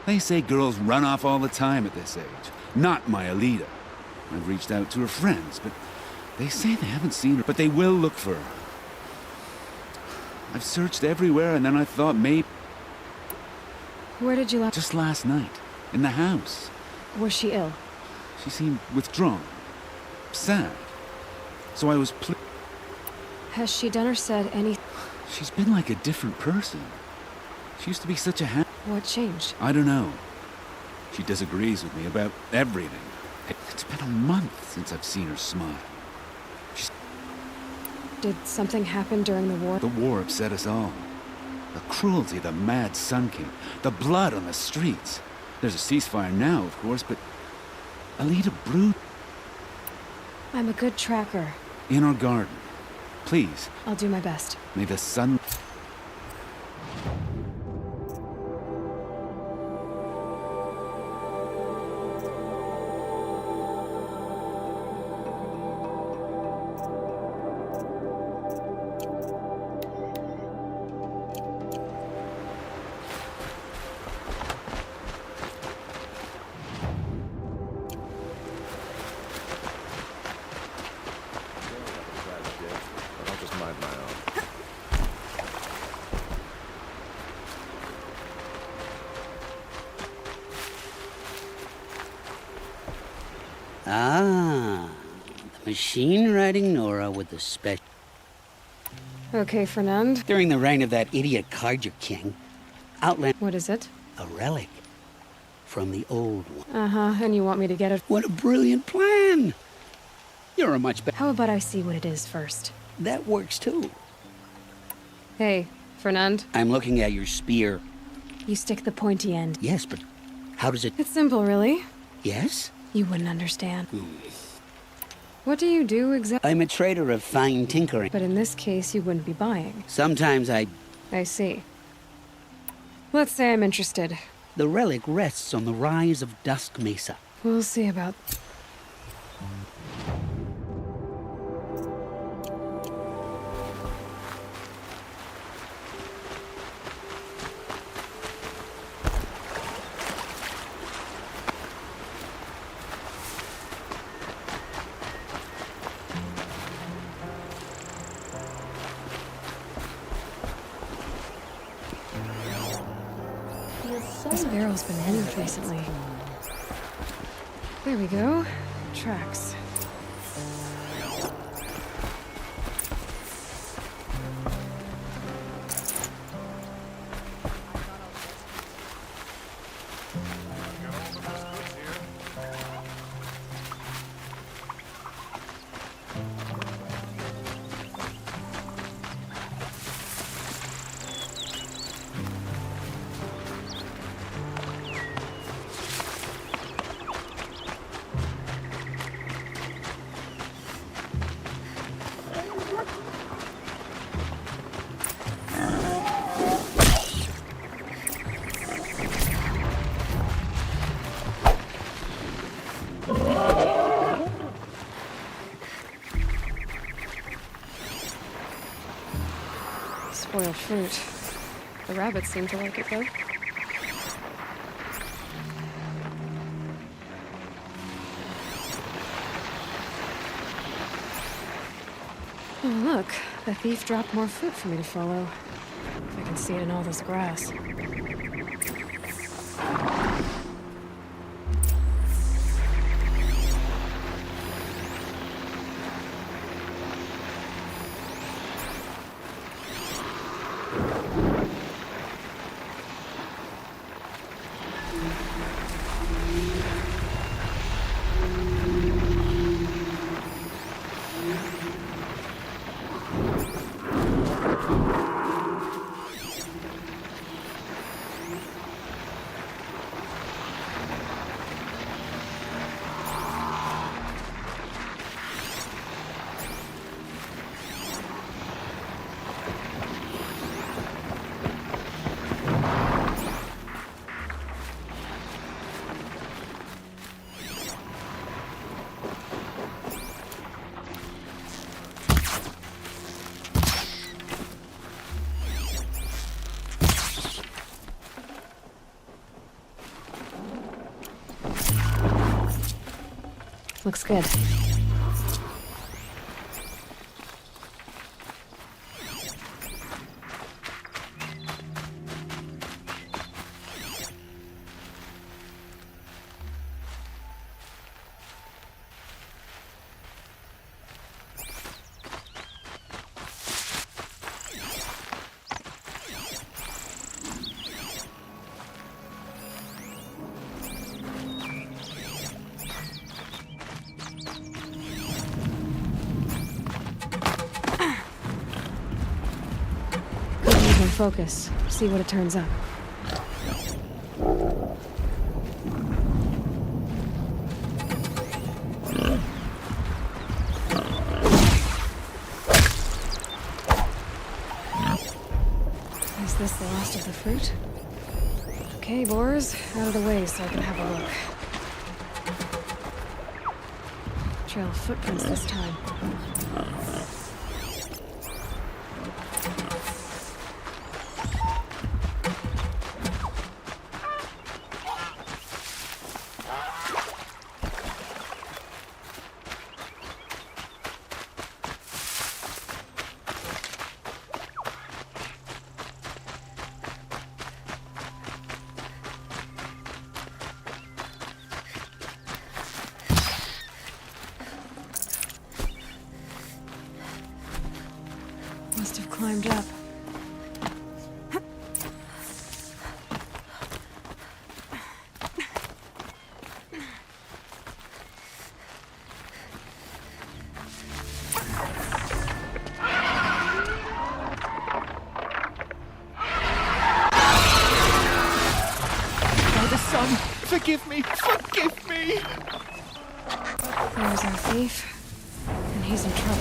They say girls run off all the time at this age. Not my Alita. I've reached out to her friends, but they say they haven't seen her, but they will look for her. I've searched everywhere, and then I thought maybe... Where did you last? Just last night, in the house. Was she ill? She seemed withdrawn, sad. So I was Has she done or said any... She's been like a different person. She used to be such a What changed? I don't know. She disagrees with me about everything. It's been a month since I've seen her smile. Did something happen during the war? The war upset us all. The cruelty of the mad Sun King. The blood on the streets. There's a ceasefire now, of course, but... Alita brood... I'm a good tracker. In our garden. Please. I'll do my best. May the sun... I'll just mind my own. Ah, the machine riding Nora with the special. Okay, Fernand. During the reign of that idiot Carja King, Outland. What is it? A relic from the old one. Uh-huh, and you want me to get it? What a brilliant plan! You're a much better. How about I see what it is first? That works too. Hey, Fernand. I'm looking at your spear. You stick the pointy end. Yes, but how does it... It's simple, really. Yes? You wouldn't understand. What do you do exactly? I'm a trader of fine tinkering. But in this case, you wouldn't be buying. Sometimes I see. Let's say I'm interested. The relic rests on the rise of Dusk Mesa. We'll see about... This barrel's been hinged recently. There we go. Tracks. fruit. The rabbits seem to like it, though. Oh, look. The thief dropped more fruit for me to follow. If I can see it in all this grass. Looks good. Focus. See what it turns up. Is this the last of the fruit? Okay, boars, out of the way so I can have a look. Trail of footprints this time. Must have climbed up. Father, son, forgive me, forgive me! There's our thief, and he's in trouble.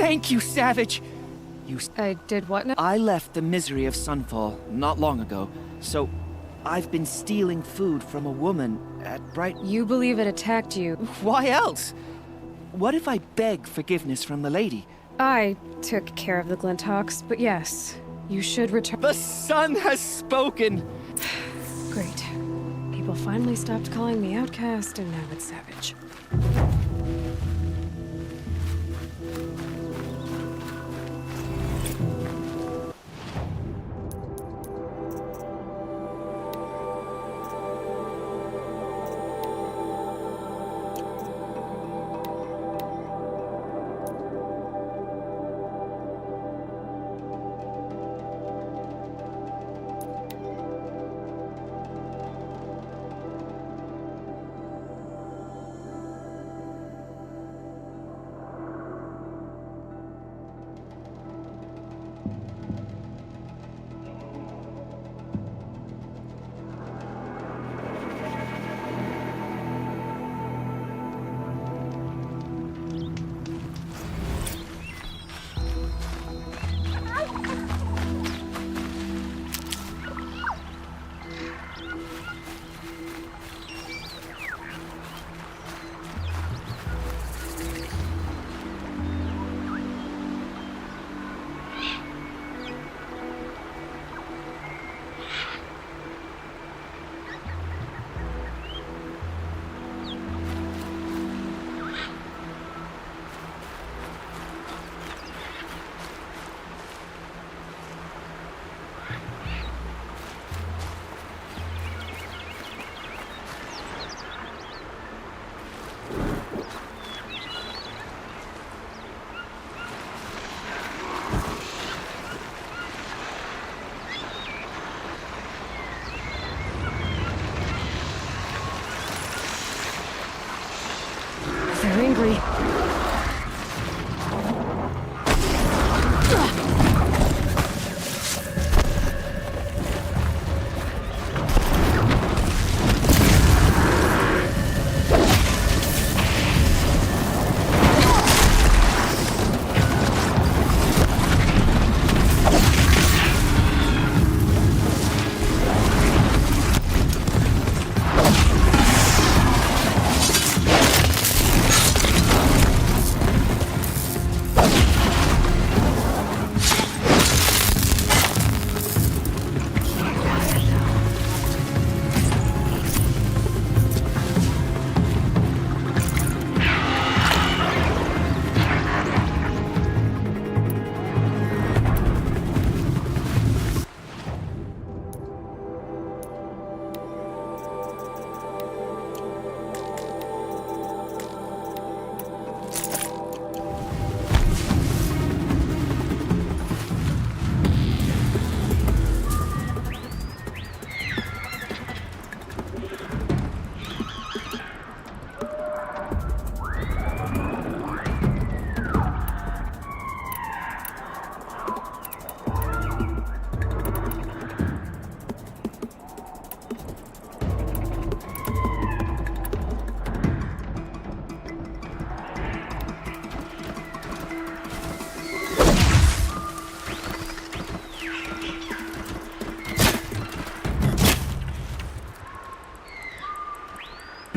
Thank you, Savage! I did what now? I left the misery of Sunfall not long ago, so I've been stealing food from a woman at Bright... You believe it attacked you? Why else? What if I beg forgiveness from the lady? I took care of the Glinthawks, but yes, you should return. The sun has spoken! Great. People finally stopped calling me outcast, and now it's Savage. They're angry.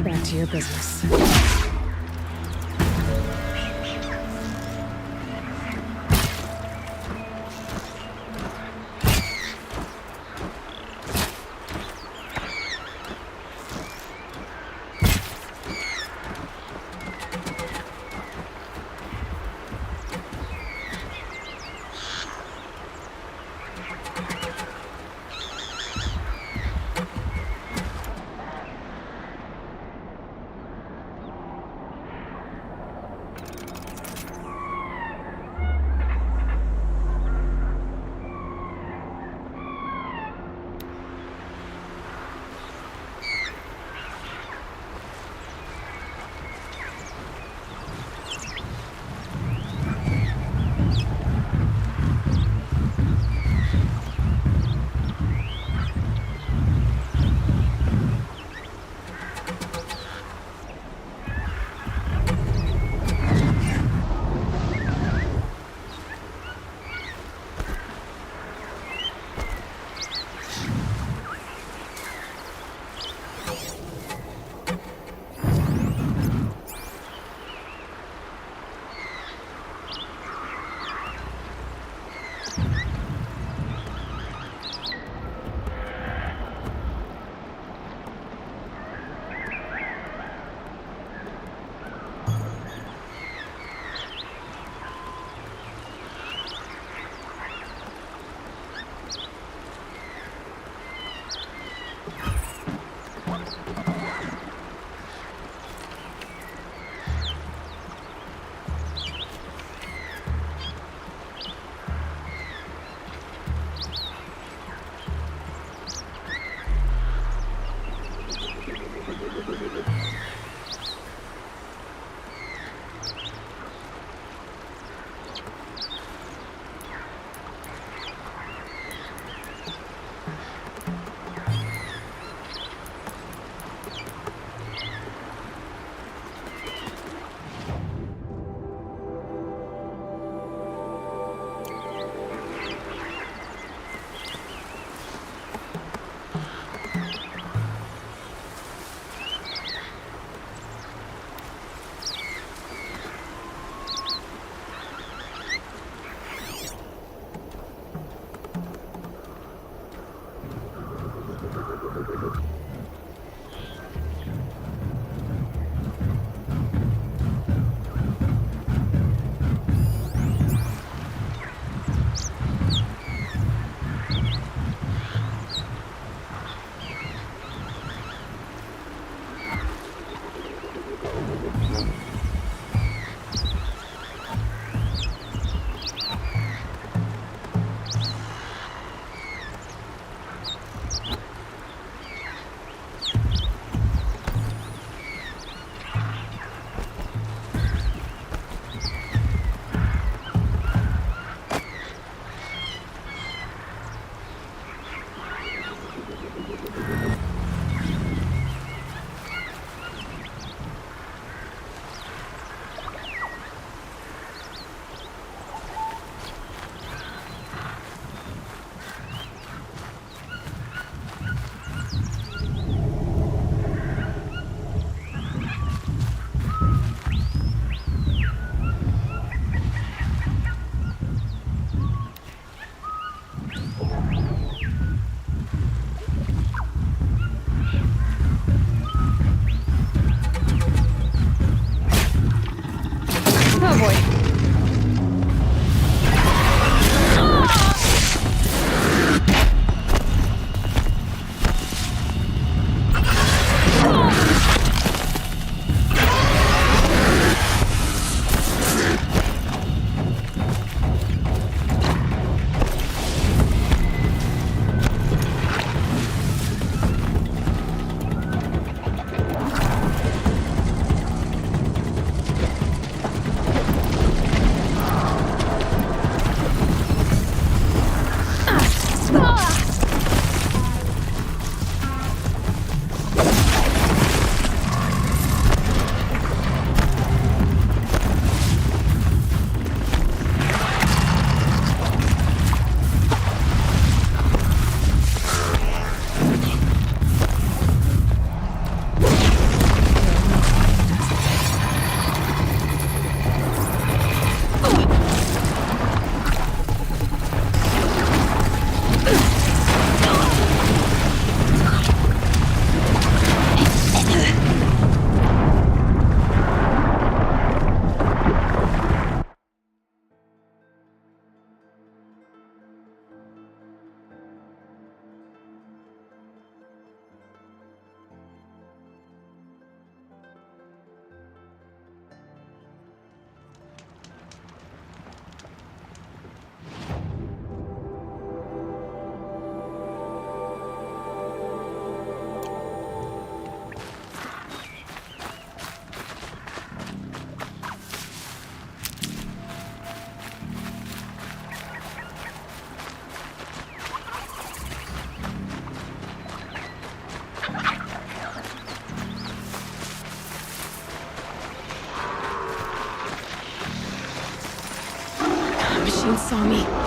Back to your business. machine saw me.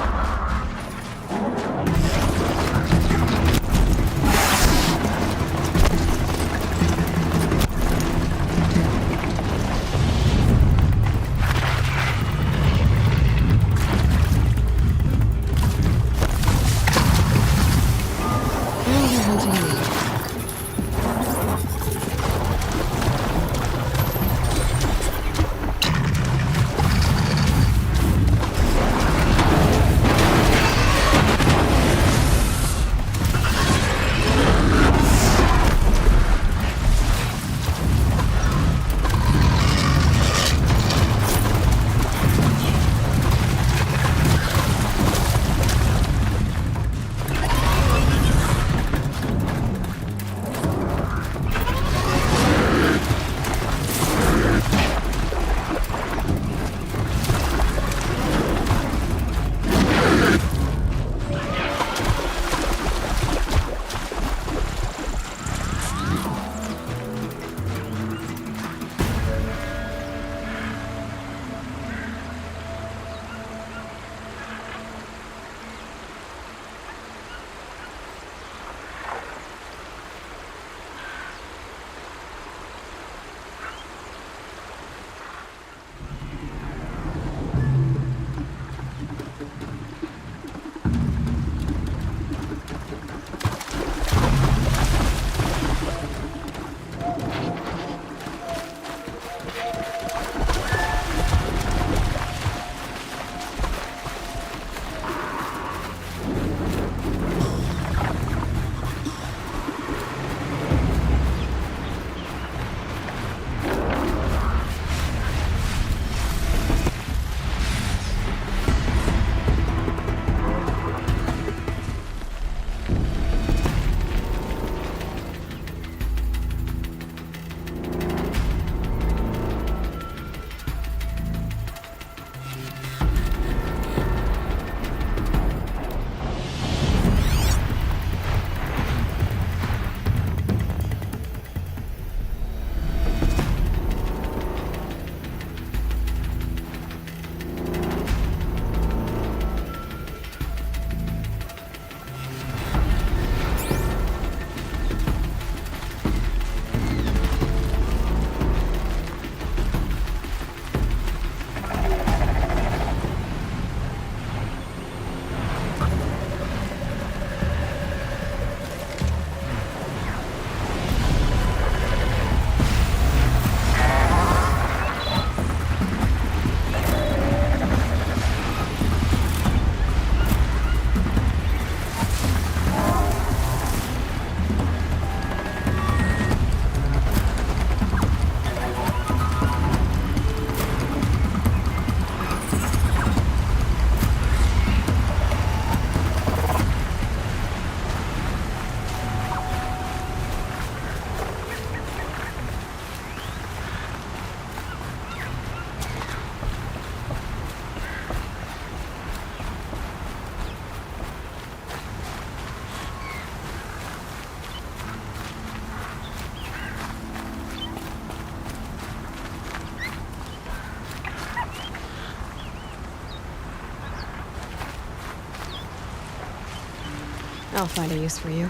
I'll find a use for you.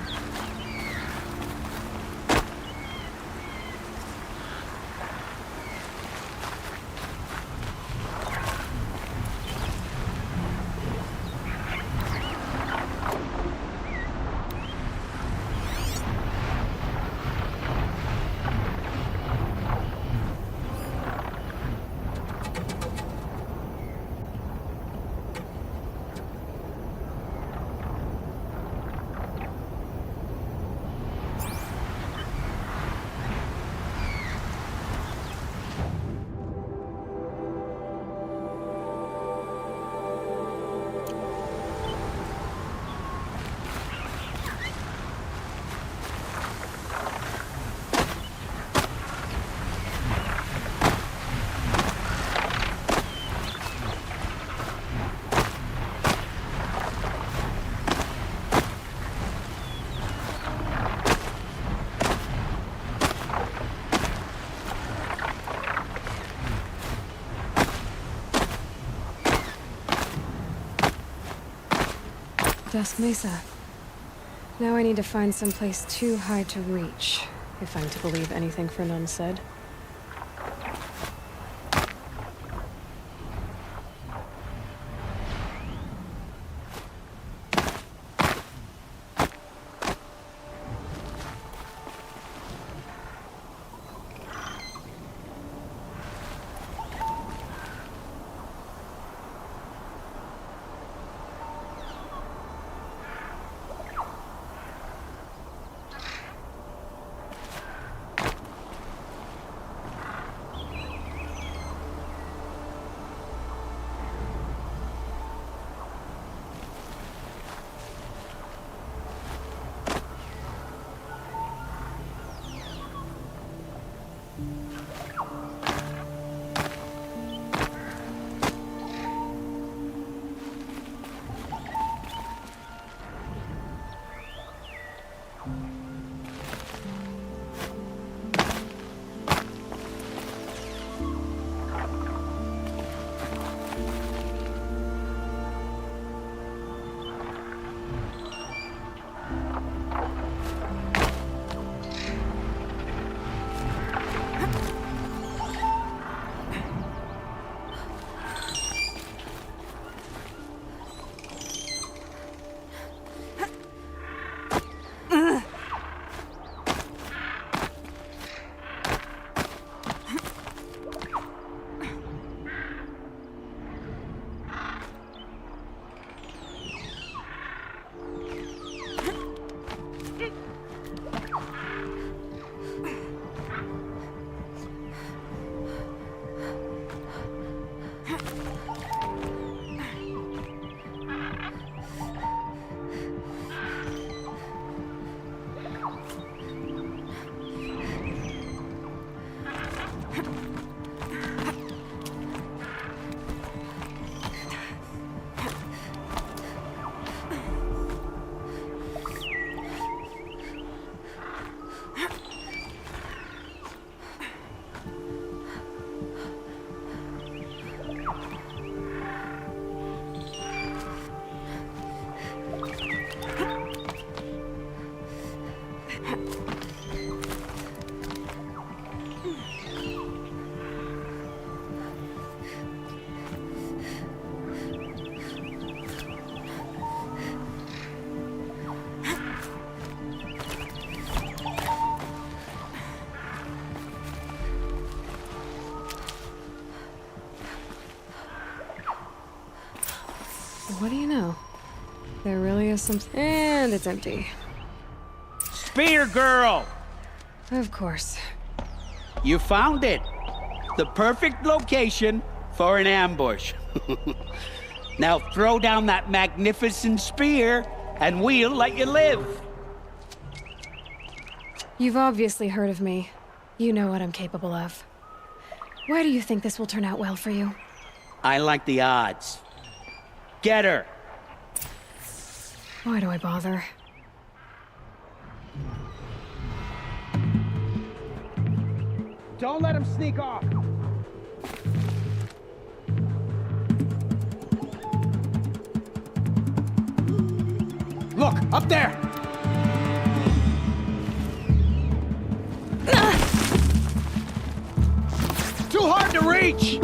Dusk Mesa. Now I need to find someplace too high to reach, if I'm to believe anything Fernand said. What do you know? There really is some... And it's empty. Spear girl! Of course. You found it. The perfect location for an ambush. Now throw down that magnificent spear, and we'll let you live. You've obviously heard of me. You know what I'm capable of. Why do you think this will turn out well for you? I like the odds. Get her! Why do I bother? Don't let him sneak off! Look, up there! Too hard to reach!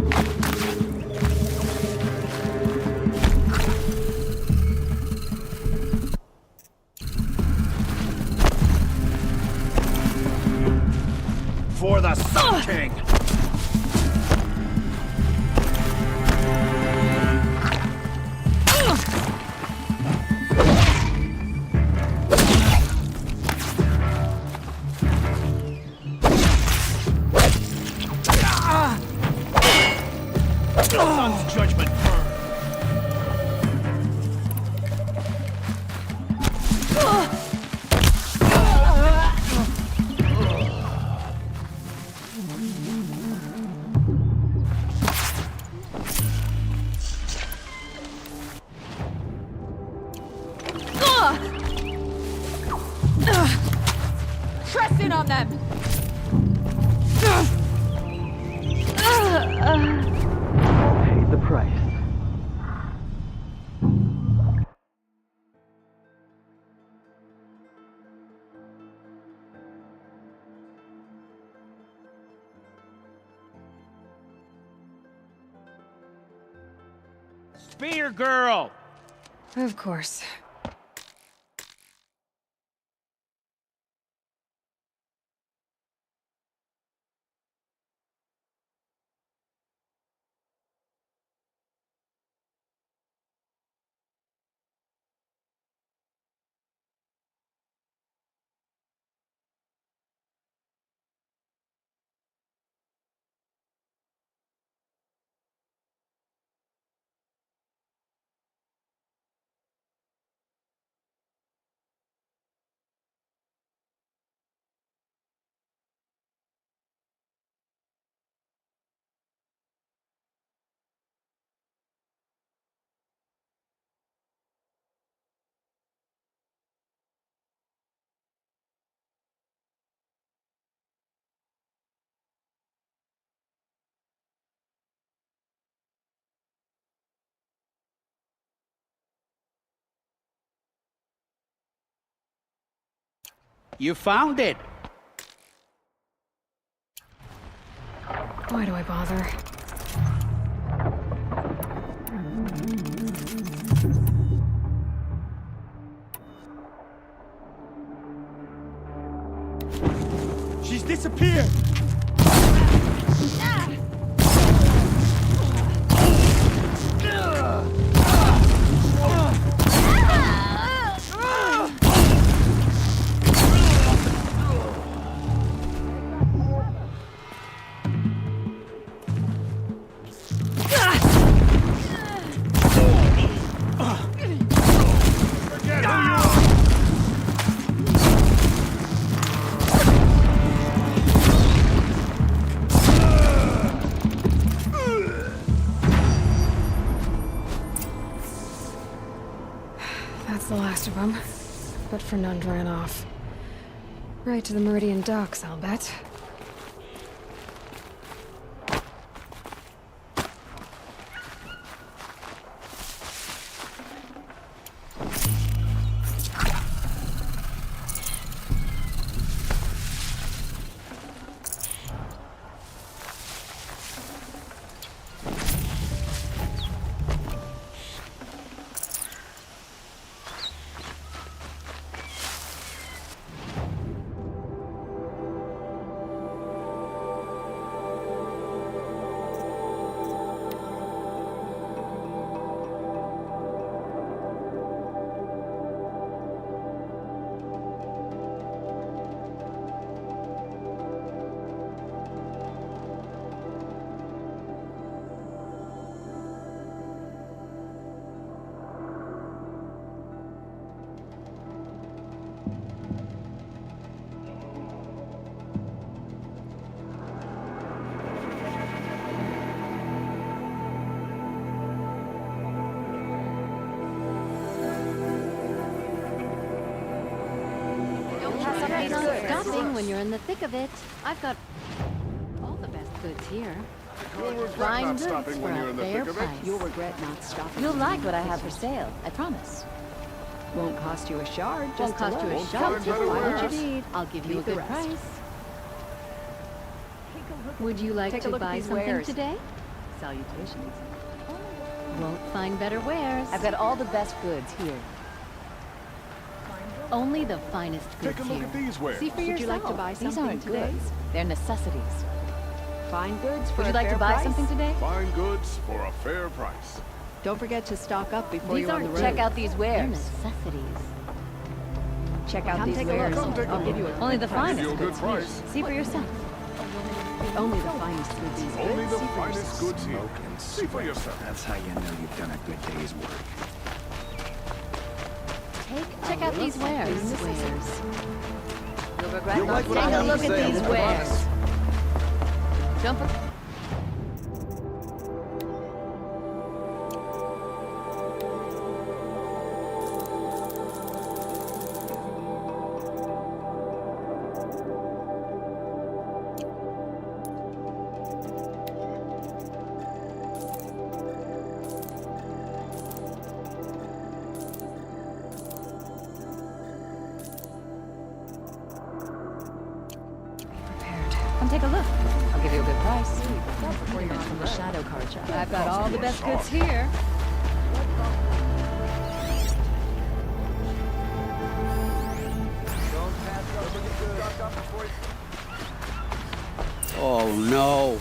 For the Sun King! The sun's judgment burn. Press in on them! Paid the price. spear, girl! Of course. You found it! Why do I bother? She's disappeared! That's the last of them. But Fernand ran off. Right to the Meridian docks, I'll bet. Stopping when you're in the thick of it. I've got all the best goods here. Fine goods for a fair price. You'll regret not stopping. You'll like what I have for sale, I promise. Won't cost you a shard. Won't cost you a shard. Just buy what you need. I'll give you a good price. Would you like to buy something today? Salutations. Won't find better wares. I've got all the best goods here. Only the finest goods Take a look here. at these wares. See for Would yourself. you like to buy These something aren't today? goods. They're necessities. Fine goods for Would you a like fair to buy price? something today? Fine goods for a fair price. Don't forget to stock up before These you're on the aren't. road. Check out these wares. They're necessities. Check out Come these take a wares. look. Come take a I'll look. give you a Only the good price. finest Give you a good goods here. price. See for yourself. Only the finest goods. These Only goods. the See for finest yourself. goods here. Smoke and See for yourself. That's how you know you've done a good day's work. Check out these wares. You'll regret You'll not like what Take I a have look to at say, these I wares. promise. Don't forget. Come take a look. I'll give you a good price. Before you're on the shadow card shop. I've got all the best goods here. Oh, no.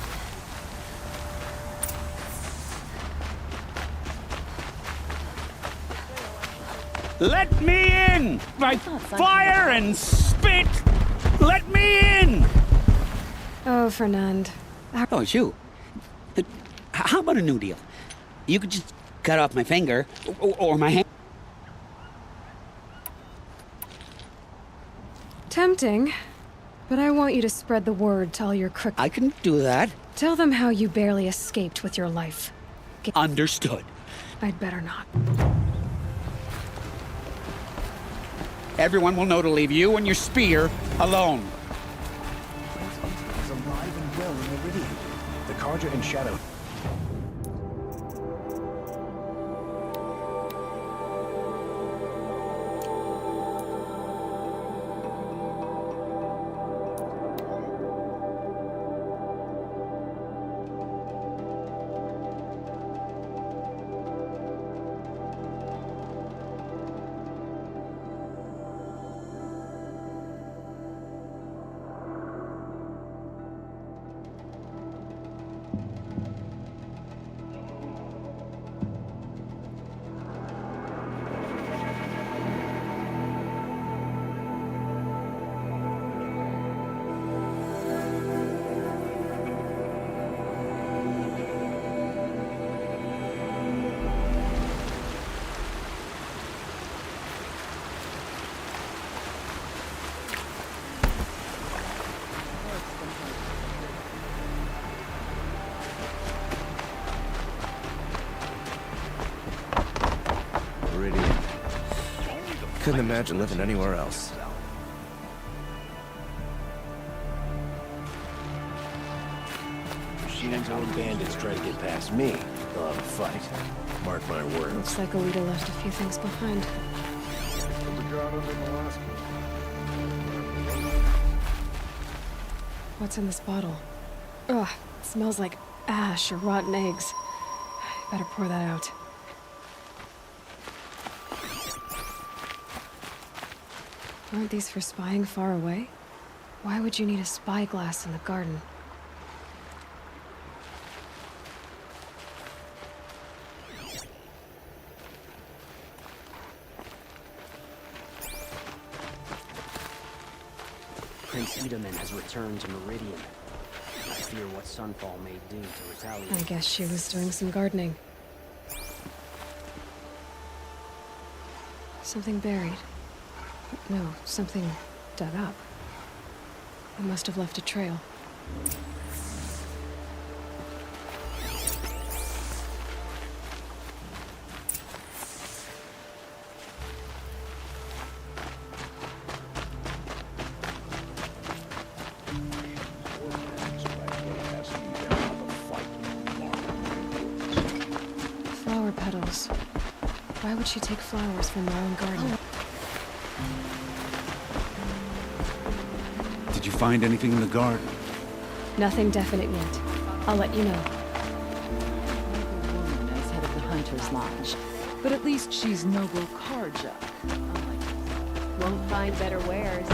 Let me in! By fire and spit! Let me in! Oh, Fernand. Oh, it's you. How about a new deal? You could just cut off my finger, or my hand. Tempting, but I want you to spread the word to all your crook. I can do that. Tell them how you barely escaped with your life. Understood. I'd better not. Everyone will know to leave you and your spear alone. Is alive and well in Meridian. The Carja and Shadow. Couldn't imagine living anywhere else. Machines and bandits try to get past me. They'll have a fight. Mark my words. Looks like Alita left a few things behind. What's in this bottle? Ugh, it smells like ash or rotten eggs. Better pour that out. Aren't these for spying far away? Why would you need a spyglass in the garden? Prince Edaman has returned to Meridian. I fear what Sunfall may do to retaliate. I guess she was doing some gardening. Something buried. No, something dug up. It must have left a trail. Flower petals. Why would she take flowers from her own garden? Did you find anything in the garden? Nothing definite yet. I'll let you know. Woman as head of the Hunter's Lodge. But at least she's noble Karja. Won't find better wares.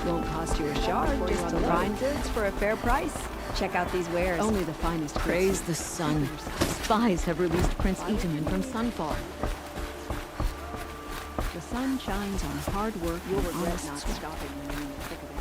Won't cost you a shard just to find goods for a fair price. Check out these wares. Only the finest. Praise the sun. Spies have released Prince Edaman from Sunfall. The sun shines on hard work. You'll regret not stopping when you're in the thick of it.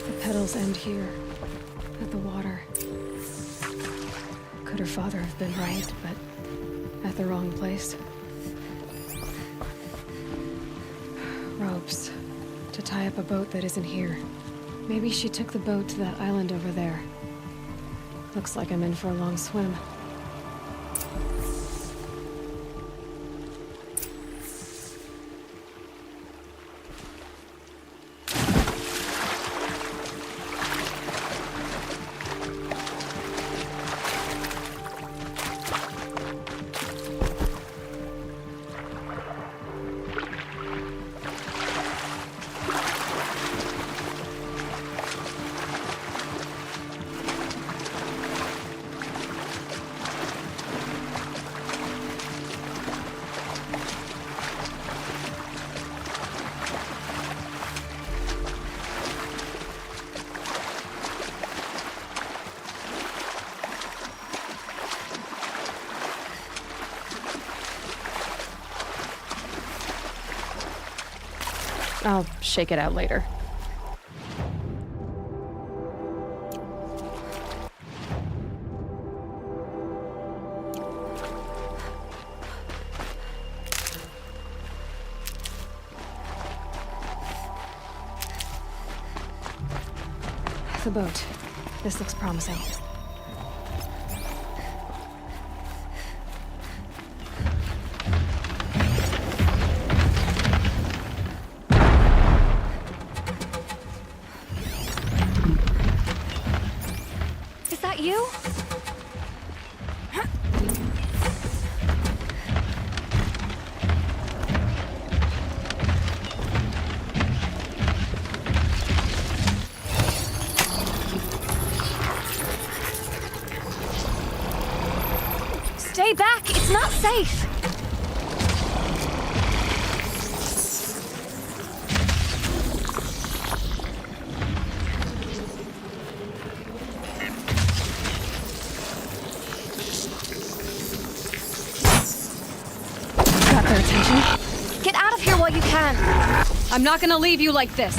The petals end here, at the water. Could her father have been right, but at the wrong place? Ropes. To tie up a boat that isn't here. Maybe she took the boat to that island over there. Looks like I'm in for a long swim. I'll shake it out later. The boat. This looks promising. Is that you? Stay back! It's not safe! Got their attention? Get out of here while you can! I'm not gonna leave you like this!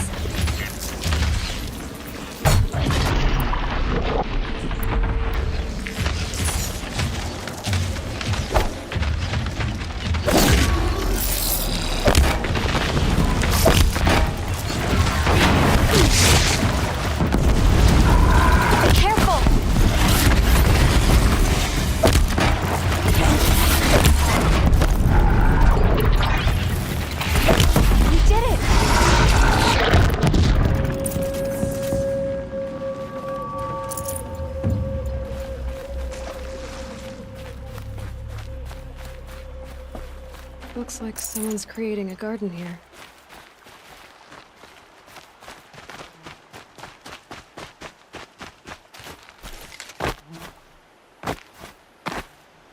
Looks like someone's creating a garden here.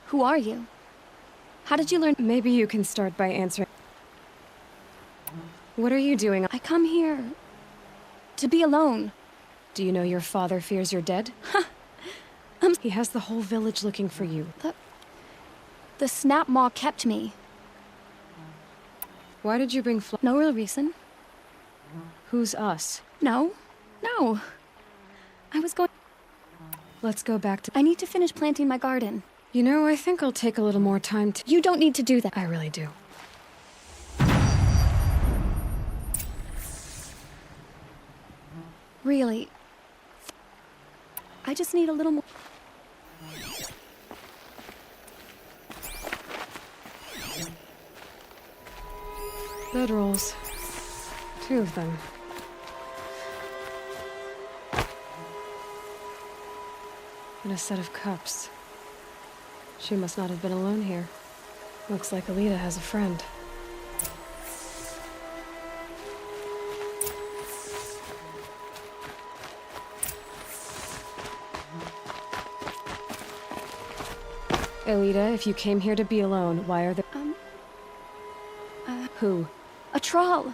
Who are you? How did you learn? Maybe you can start by answering. What are you doing? I come here to be alone. Do you know your father fears you're dead? He has the whole village looking for you. The snap maw kept me. Why did you bring No real reason. Who's us? No. I was going... Let's go back to... I need to finish planting my garden. You know, I think I'll take a little more time to... You don't need to do that. I really do. Really. I just need a little more... Bedrolls. 2 of them. And a set of cups. She must not have been alone here. Looks like Alita has a friend. Alita, if you came here to be alone, why are there... Who? A troll.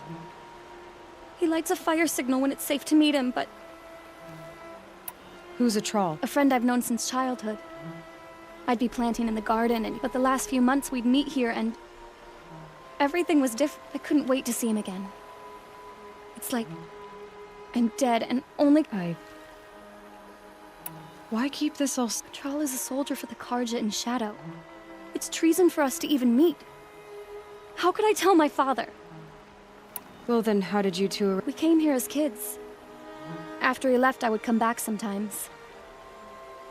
He lights a fire signal when it's safe to meet him, but... Who's a troll? A friend I've known since childhood. I'd be planting in the garden, but the last few months we'd meet here and... everything was different. I couldn't wait to see him again. It's like... I'm dead and only... Why keep this all... Troll is a soldier for the Karja in Shadow. It's treason for us to even meet. How could I tell my father? Well then, how did you two... We came here as kids. After he left, I would come back sometimes.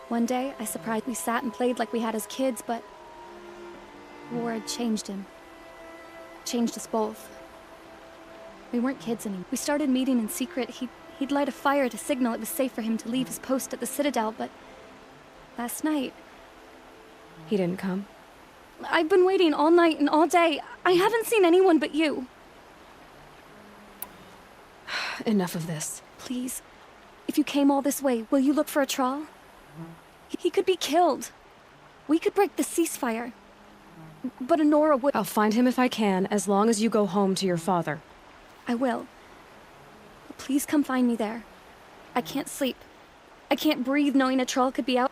One day, I surprised we sat and played like we had as kids, but... war had changed him. Changed us both. We weren't kids anymore. We started meeting in secret. He'd light a fire to signal it was safe for him to leave his post at the Citadel, but... last night... He didn't come? I've been waiting all night and all day. I haven't seen anyone but you. Enough of this. Please, if you came all this way, will you look for a troll? He could be killed. We could break the ceasefire. But Honora would... I'll find him if I can, as long as you go home to your father. I will. But please come find me there. I can't sleep. I can't breathe knowing a troll could be out.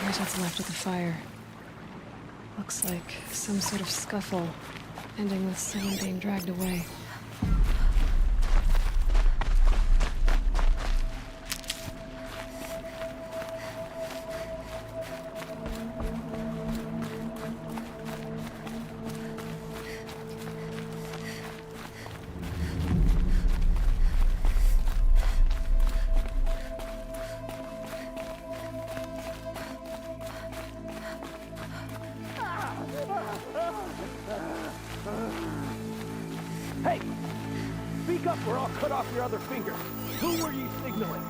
Here's what's left of the fire. Looks like some sort of scuffle, ending with someone being dragged away. Hey! Speak up or I'll cut off your other finger. Who were you signaling?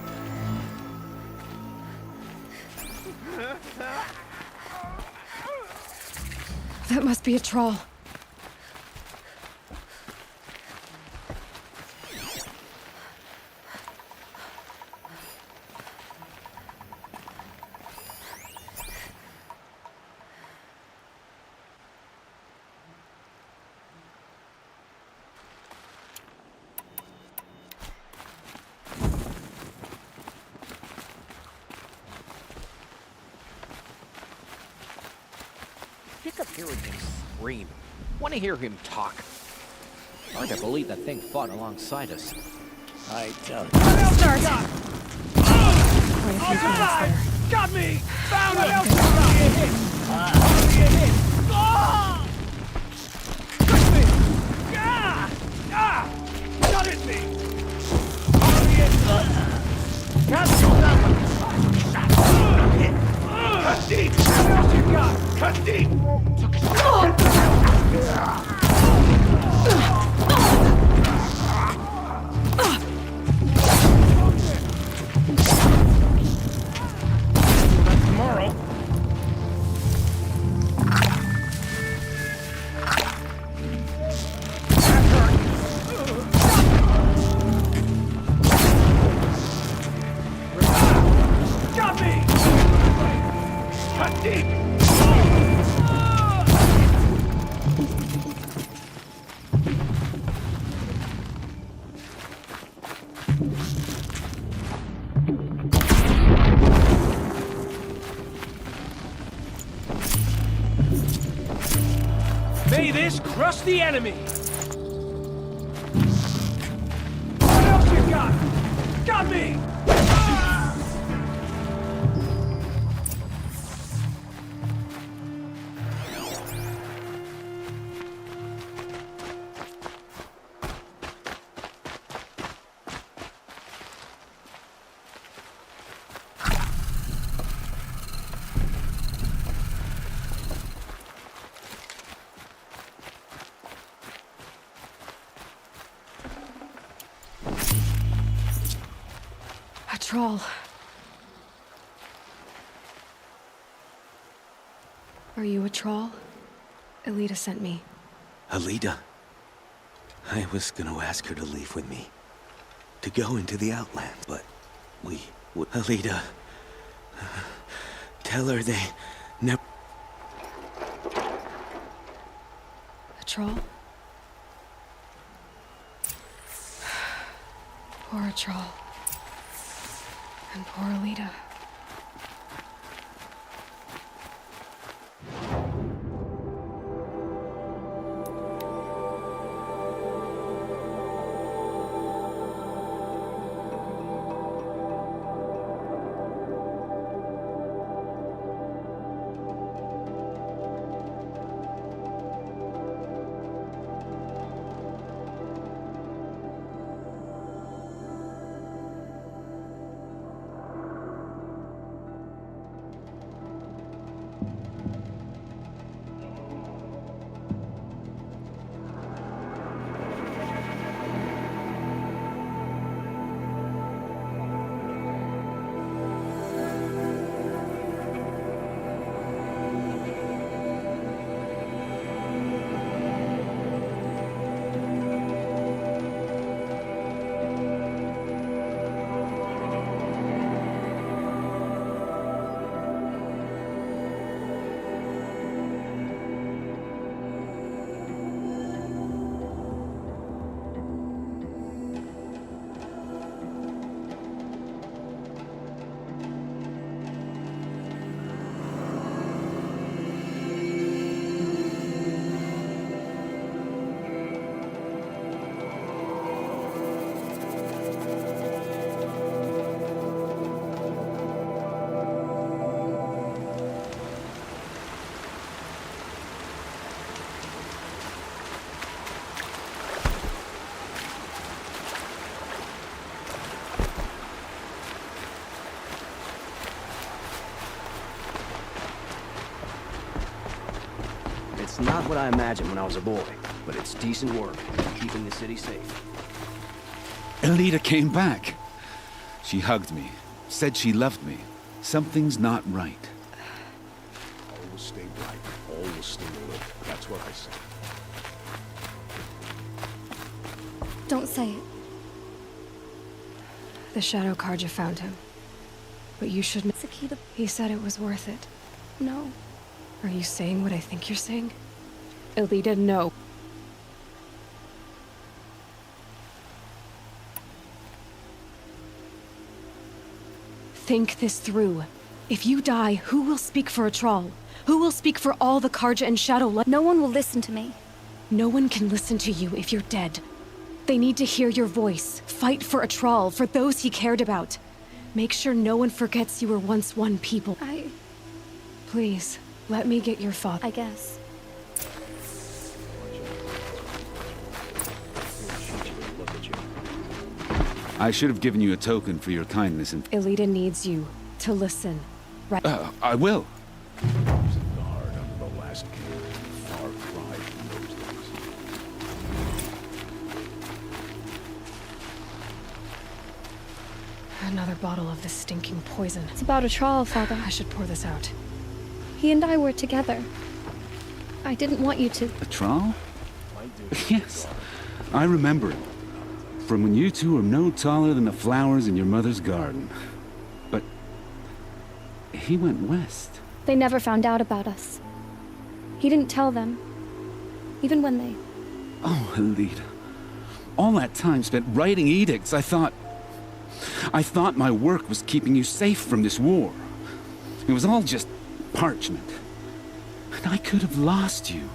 That must be a troll. Pick up here and scream. Want to hear him talk. Hard to believe that thing fought alongside us. I don't. Start! Oh, God! Got me! Found him! Hurry hit! Hurry hit! Ah! Touch me! Ah! Ah! Got at me! Hurry hit! Got that one! Cut deep! What else you got? Cut deep! Tomorrow. Got me! Cut deep! May this crush the enemy! What else you got? Got me! A troll. Are you a troll? Elita sent me. Alita? I was gonna ask her to leave with me. To go into the Outlands, but Alita... Tell her they never... A troll? Poor troll. And poor Alita. It's not what I imagined when I was a boy, but it's decent work, keeping the city safe. Elita came back. She hugged me, said she loved me. Something's not right. Always stay bright, always stay alert. That's what I say. Don't say it. The Shadow Karja found him. But you shouldn't. Sakita. He said it was worth it. No. Are you saying what I think you're saying? Elita, no. Think this through. If you die, who will speak for Atral? Who will speak for all the Karja and Shadow? No one will listen to me. No one can listen to you if you're dead. They need to hear your voice. Fight for Atral, for those he cared about. Make sure no one forgets you were once one people. Please, let me get your father. I guess. I should have given you a token for your kindness and... Elita needs you to listen. Right? I will. Guard under the last king. Far cry from those days. Another bottle of this stinking poison. It's about Atral, Father. I should pour this out. He and I were together. I didn't want you to. Atral? Yes, I remember it. From when you two were no taller than the flowers in your mother's garden. But he went west. They never found out about us. He didn't tell them. Even when they... Oh, Elita. All that time spent writing edicts, I thought my work was keeping you safe from this war. It was all just parchment. And I could have lost you.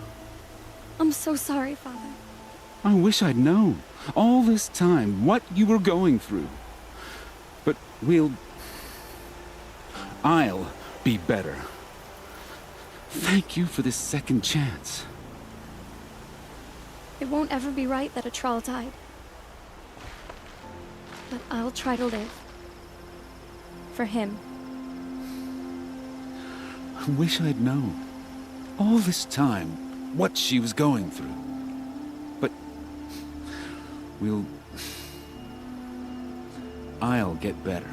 I'm so sorry, Father. I wish I'd known, all this time, what you were going through. But I'll be better. Thank you for this second chance. It won't ever be right that Atral died. But I'll try to live. For him. I wish I'd known, all this time, what she was going through. But I'll get better.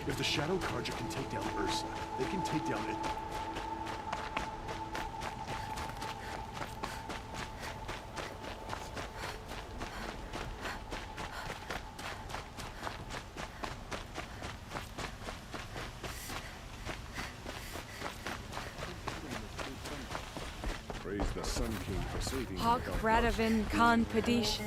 If the Shadow Karja can take down Ursa, they can take down it. Praise the Sun King for saving Hawk Radavin Khan Padish.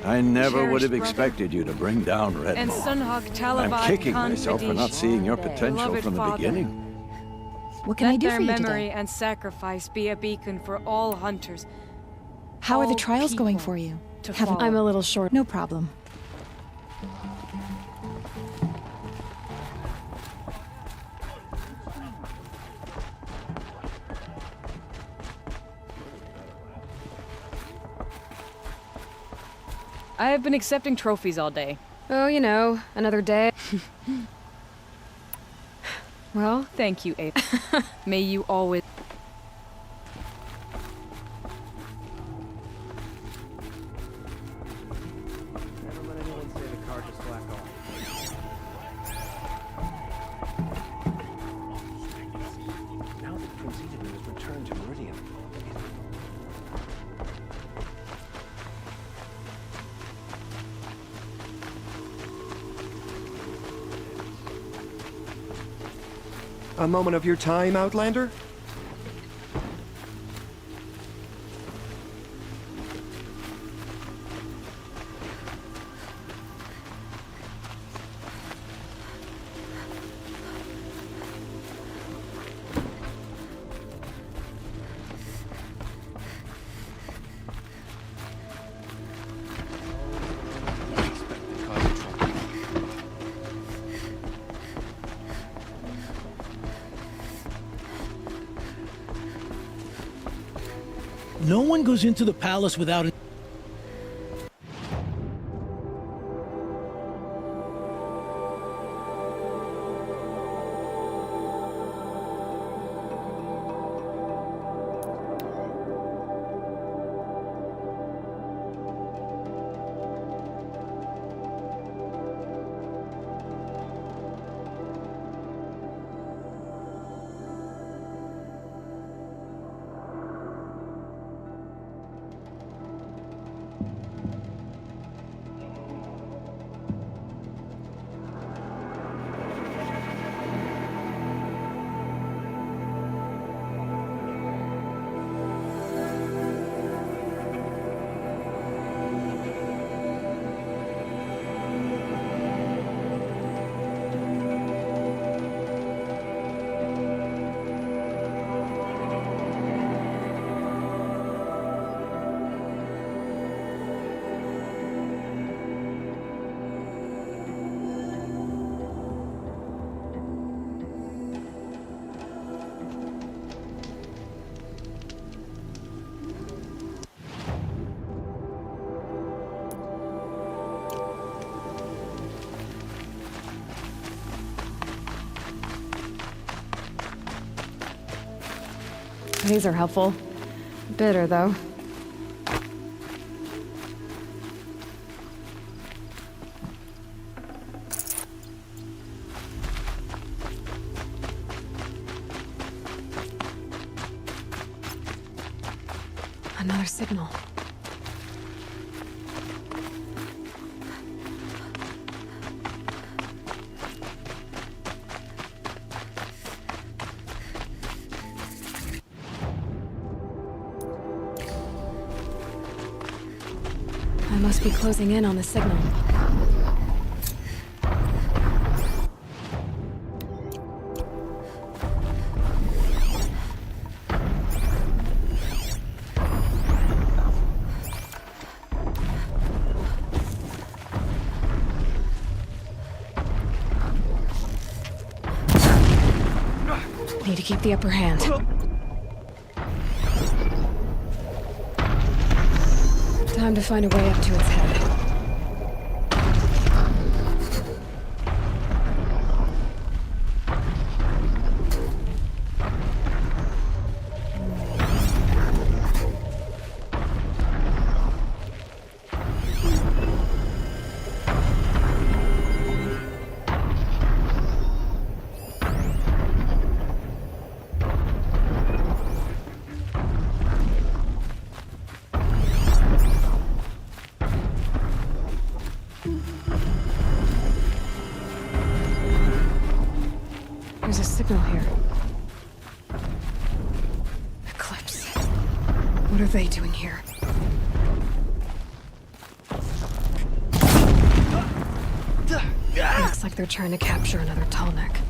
I never would have Cherished expected you to bring down Red And Maw. Sunhawk Talabad I'm kicking Khan myself for Padish. not seeing your potential Beloved from the father. beginning. What can I do for you today? Let their memory and sacrifice be a beacon for all hunters, How are the all trials going people for you? to follow. I'm a little short. No problem. I have been accepting trophies all day. Oh, you know, another day. Well, thank you, Ape. May you always... Never let anyone say the car just slack off. Now that Prince Edom has returned to Meridian. A moment of your time, Outlander? No one goes into the palace without it. These are helpful. Bitter, though. Another signal. I must be closing in on the signal. Need to keep the upper hand. Time to find a way up to its head. There's a signal here. Eclipse. What are they doing here? Looks like they're trying to capture another tall neck.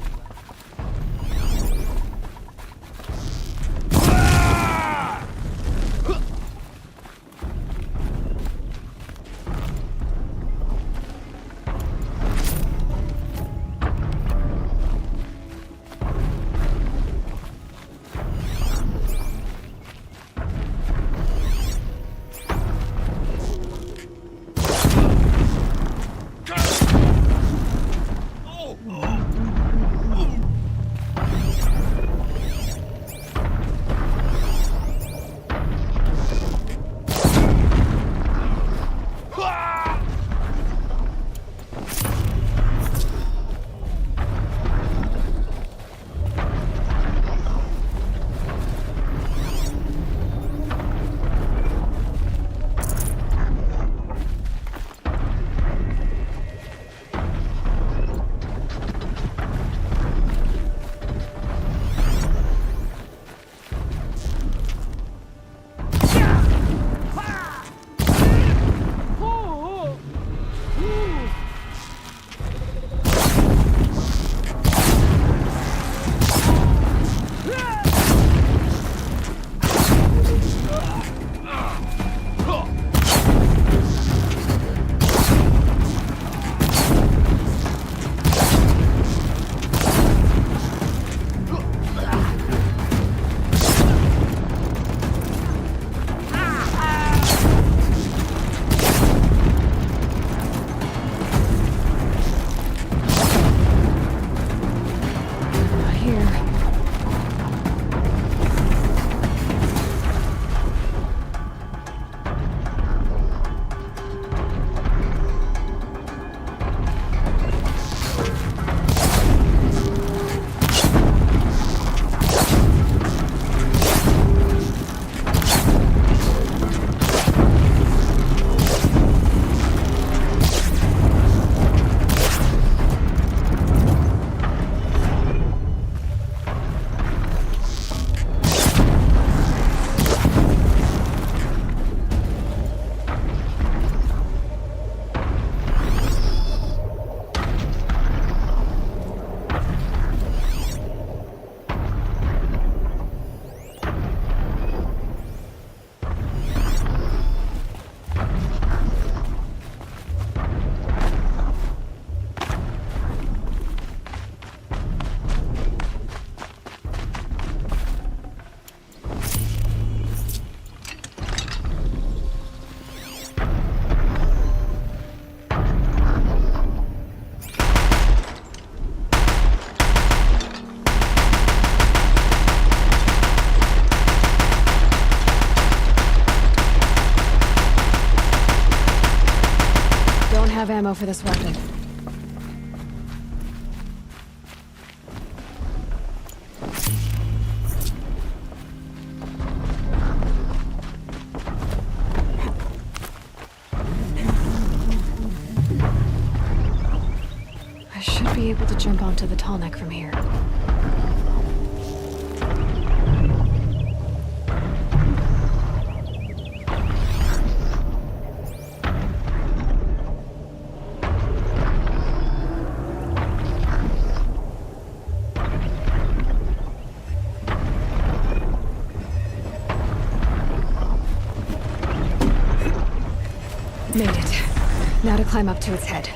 ammo for this weapon. I should be able to jump onto the tall neck from here. Made it. Now to climb up to its head.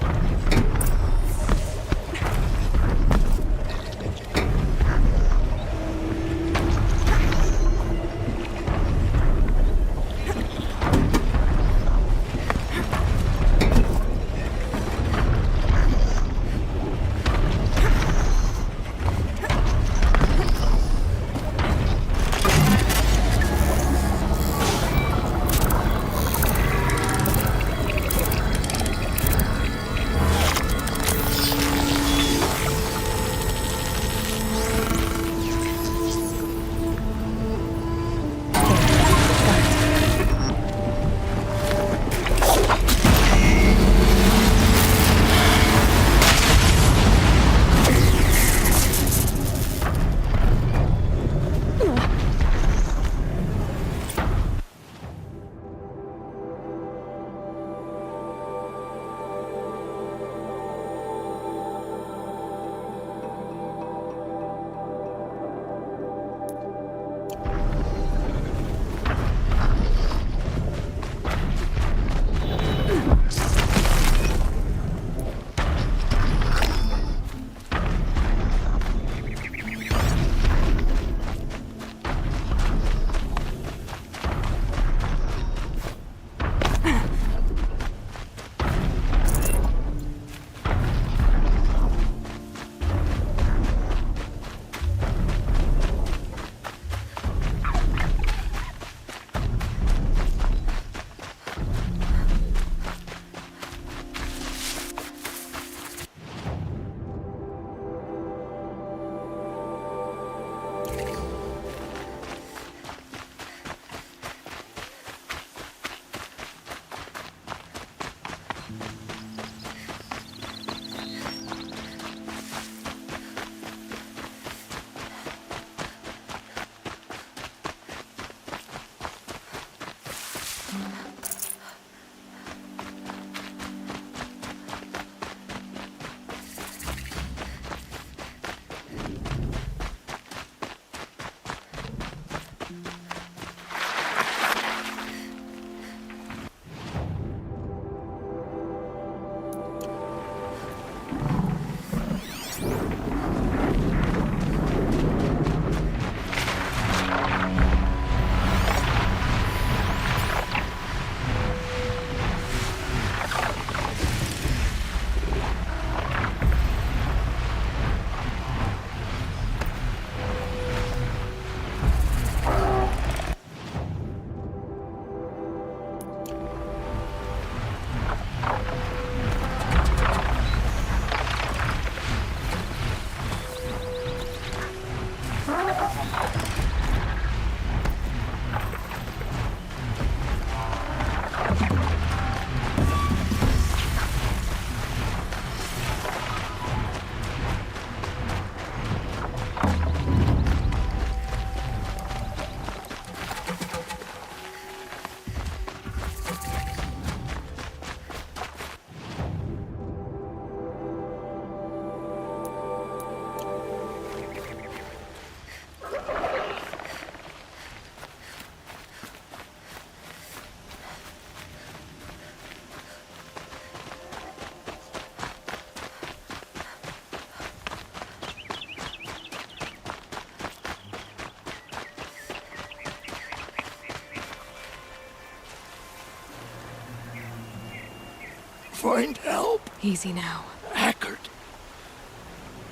Find help. Easy now. Hackard.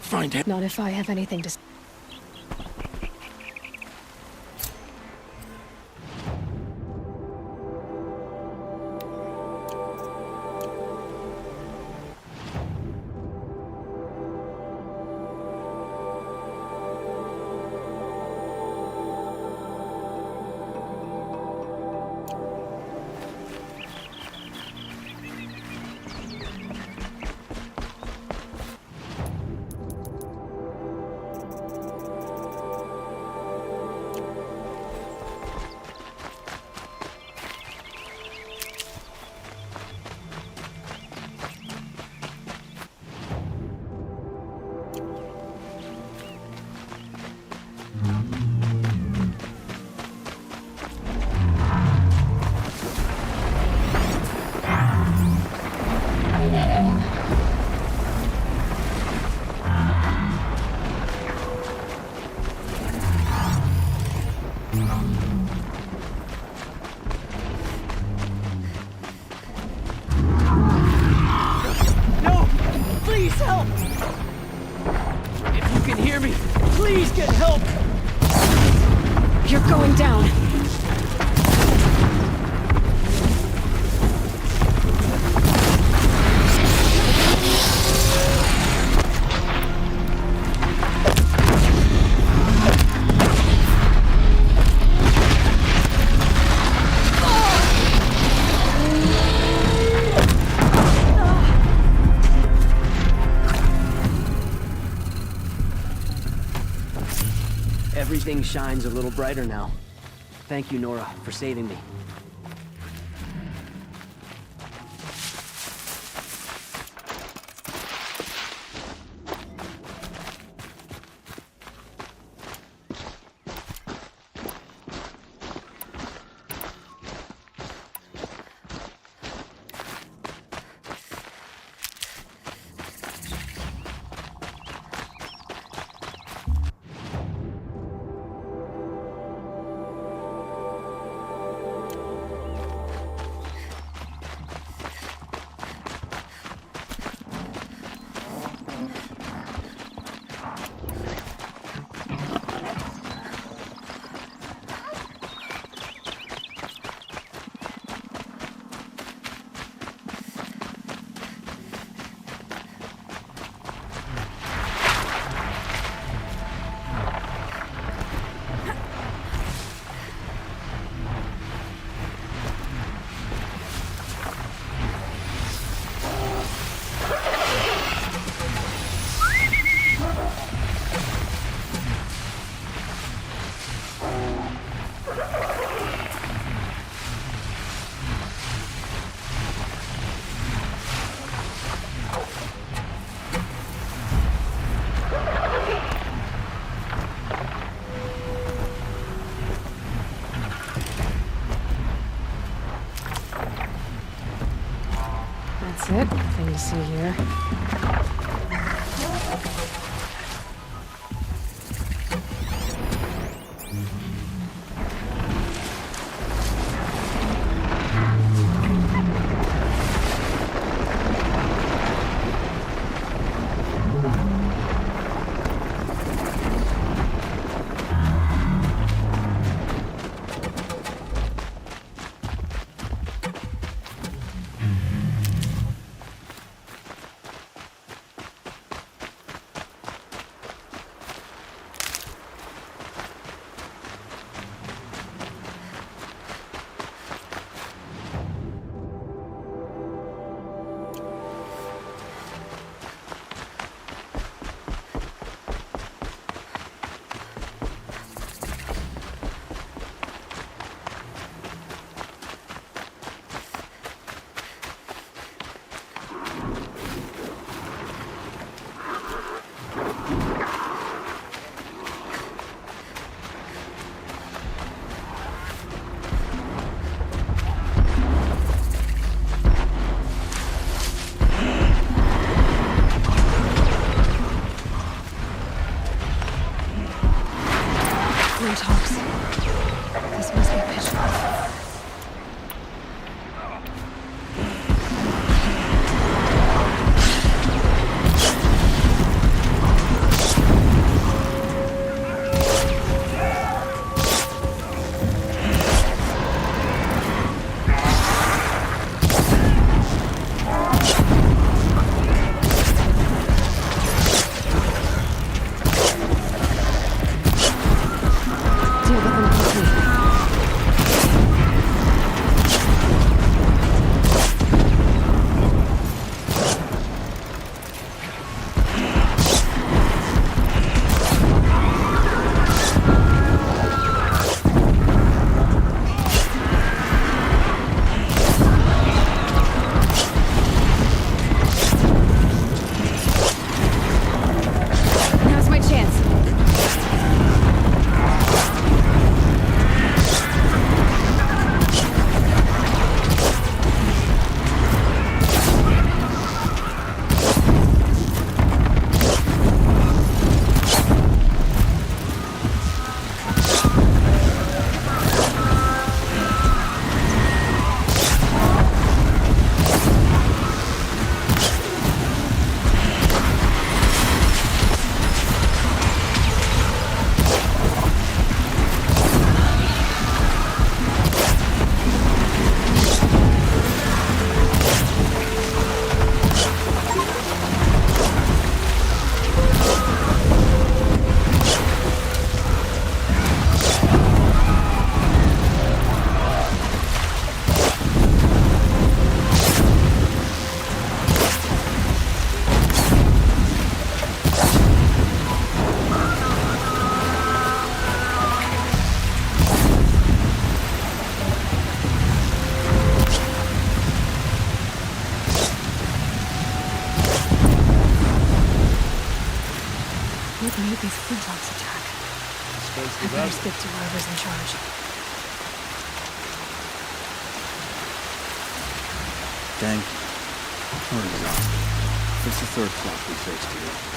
Find help. Not if I have anything to... get help! You're going down. Everything shines a little brighter now. Thank you, Nora, for saving me. That's it. Nothing to see here. This must be pitch black. Deal with them quickly. did these flintlocks attack? I better speak to whoever's in charge. Dang. Turn it off. It's the third clock we fixed here.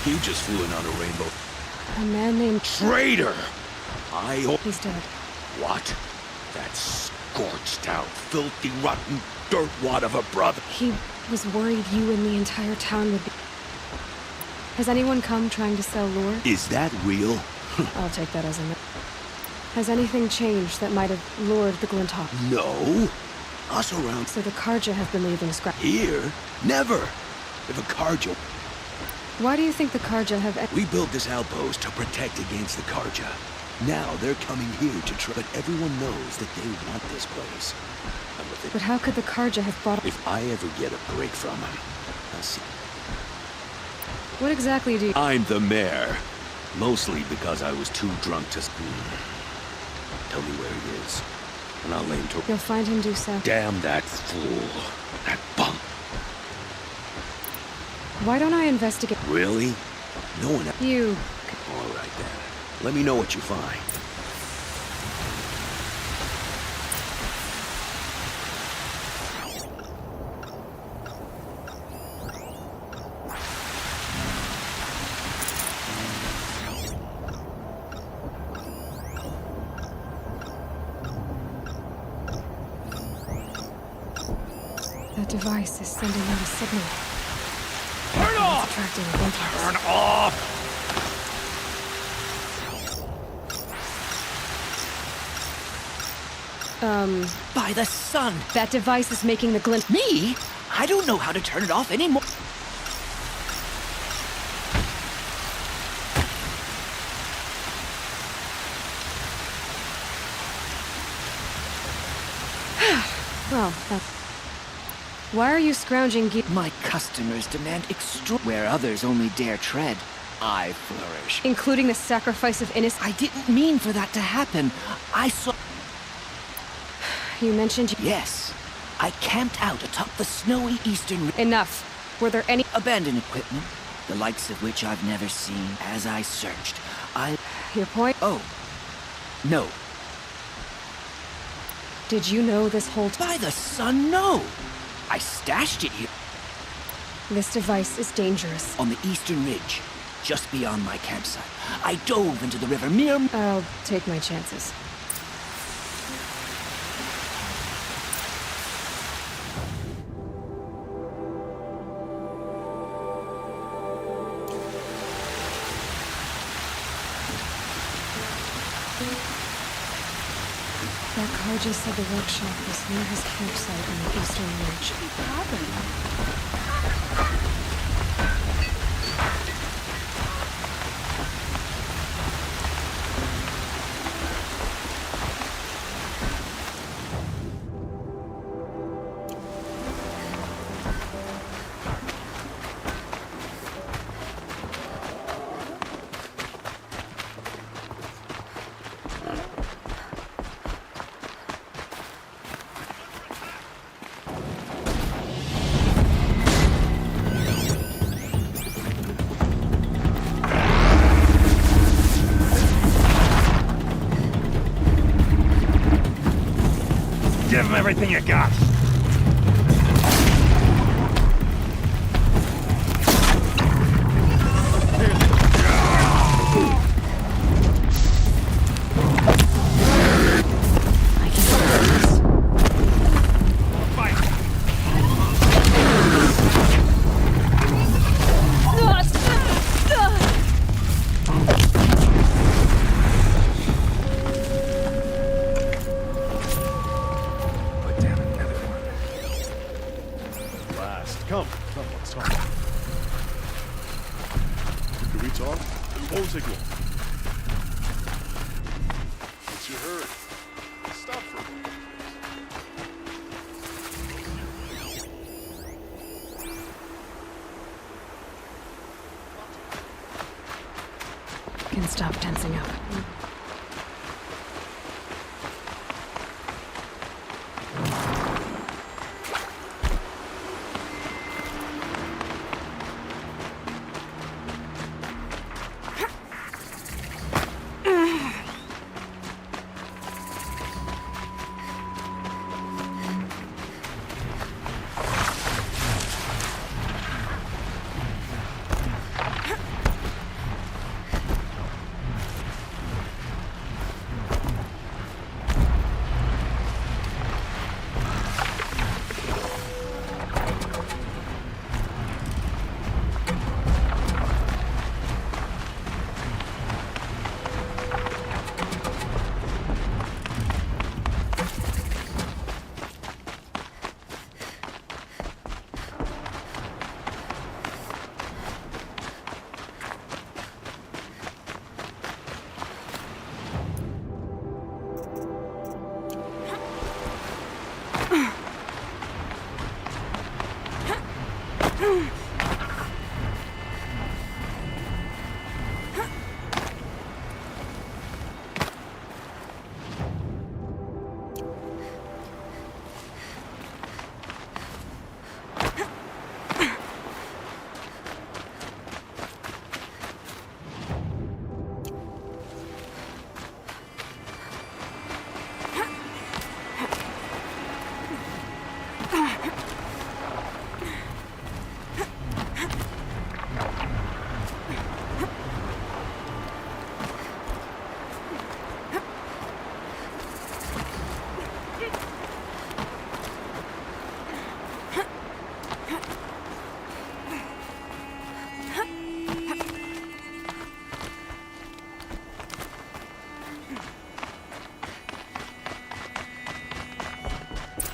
You just flew in on a rainbow. A man named... Traitor! He's dead. What? That scorched out, filthy, rotten dirtwad of a brother. He was worried you and the entire town would be... Has anyone come trying to sell lure? Is that real? I'll take that as a no. Has anything changed that might have lured the Glinthawk? No. Us around... So the Karja have been leaving scrap... Here? Never. If a Karja... Why do you think the Karja have... We built this outpost to protect against the Karja. Now they're coming here to try... But everyone knows that they want this place. But how could the Karja have brought... If I ever get a break from them, I'll see. What exactly do you... I'm the mayor. Mostly because I was too drunk to... Tell me where he is, and I'll lay him to... You'll find him due south. Damn that fool. That bum. Why don't I investigate? Really? No one... You... All right, then. Let me know what you find. That device is sending out a signal. Turn off! Attracting a bunch of... Turn off! By the sun! That device is making the glint... Me? I don't know how to turn it off anymore. Well, that's... Why are you scrounging My customers demand where others only dare tread. I flourish. Including the sacrifice of innocent... I didn't mean for that to happen. I saw... You mentioned... Yes. I camped out atop the snowy eastern... Enough. Were there any abandoned equipment, the likes of which I've never seen? As I searched, Your point? Oh. No. Did you know this whole By the sun, no! I stashed it here. This device is dangerous. On the eastern ridge, just beyond my campsite. I dove into the river mere... I'll take my chances. That car just said the workshop was near his campsite on the eastern ridge. What happened? Give him everything you got! Come, let's talk. Can we talk? It won't take long. What's your hurry? Stop for a minute. Can stop tensing up.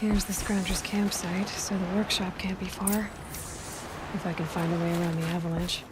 Here's the Scrounger's campsite, so the workshop can't be far. If I can find a way around the avalanche.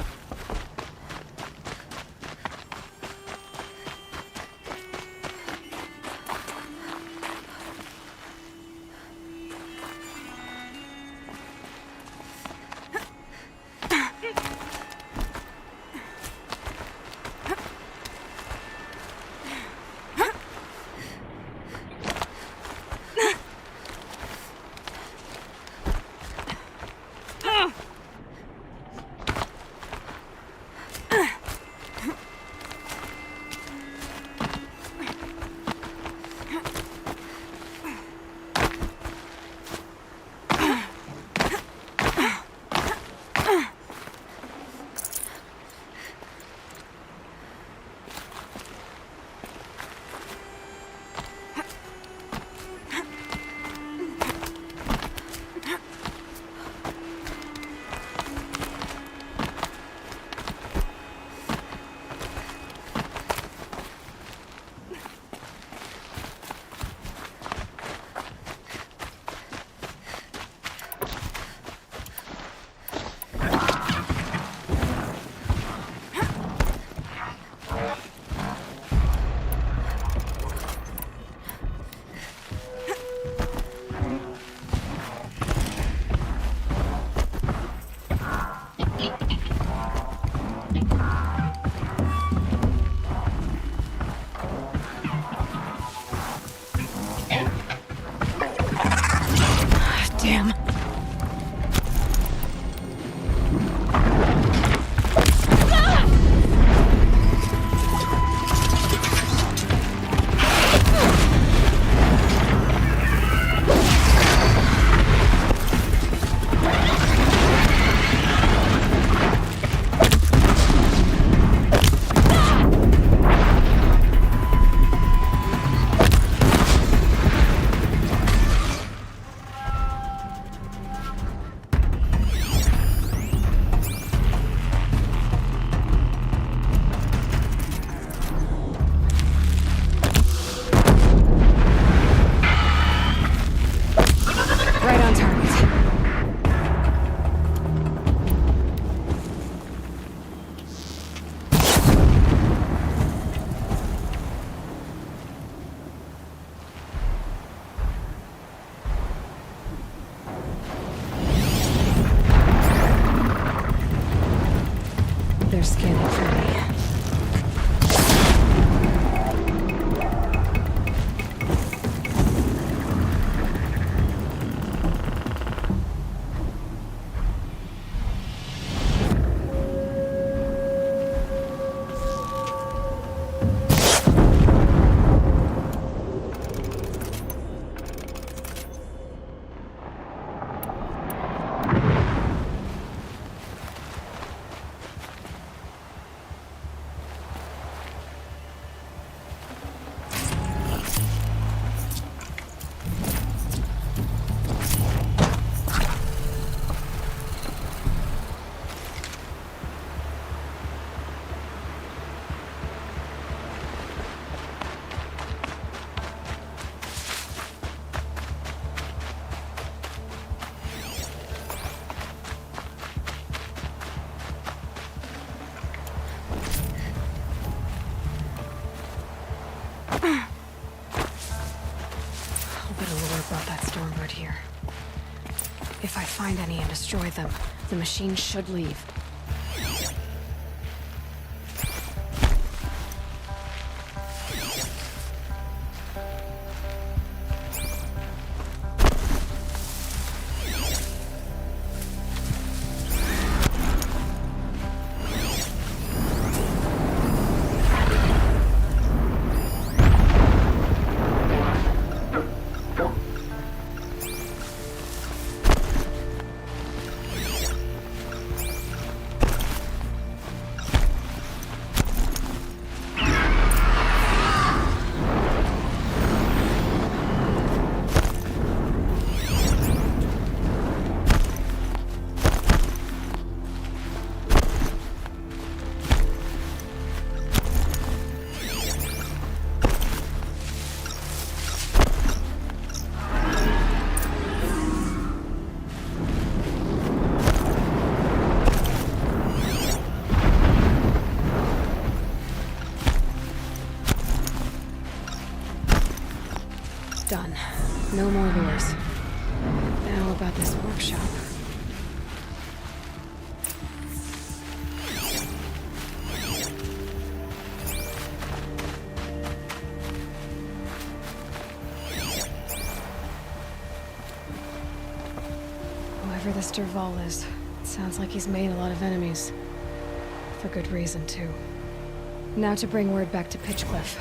bit of lore brought that Stormbird here. If I find any and destroy them, the machine should leave. Done. No more lures. Now about this workshop. Whoever this Derval is, it sounds like he's made a lot of enemies. For good reason, too. Now to bring word back to Pitchcliff.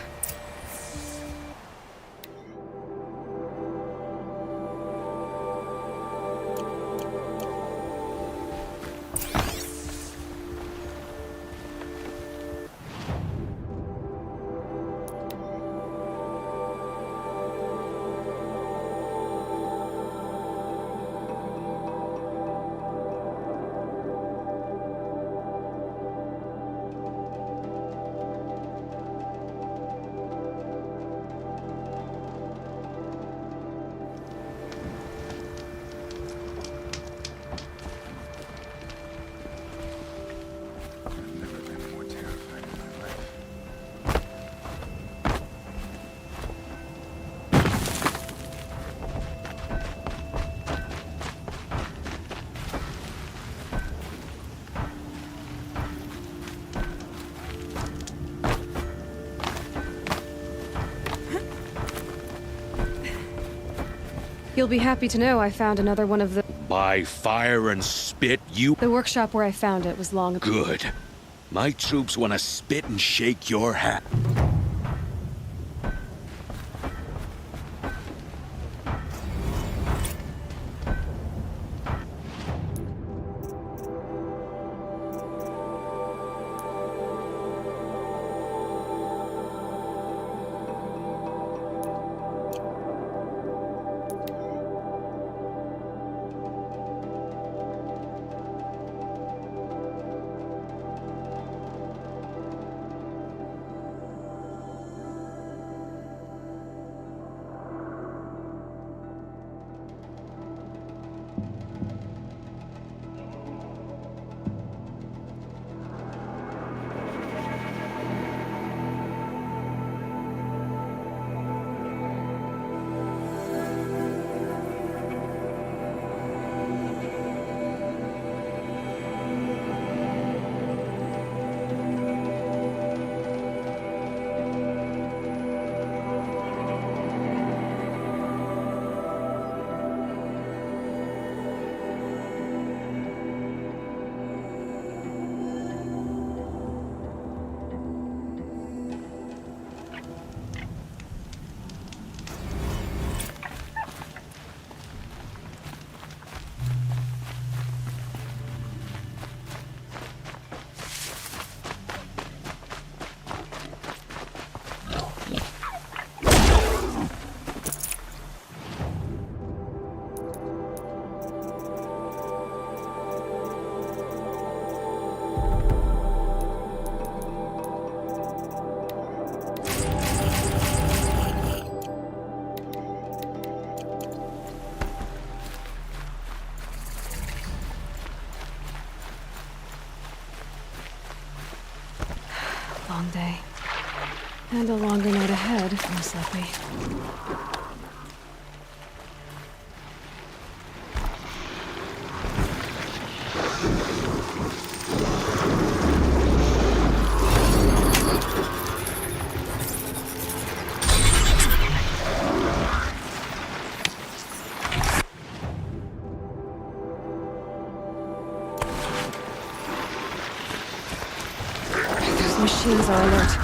You'll be happy to know I found another one of the... By fire and spit, you... The workshop where I found it was long ago. Good. My troops want to spit and shake your hat. Long day. And a longer night ahead, most likely. Those machines are alert.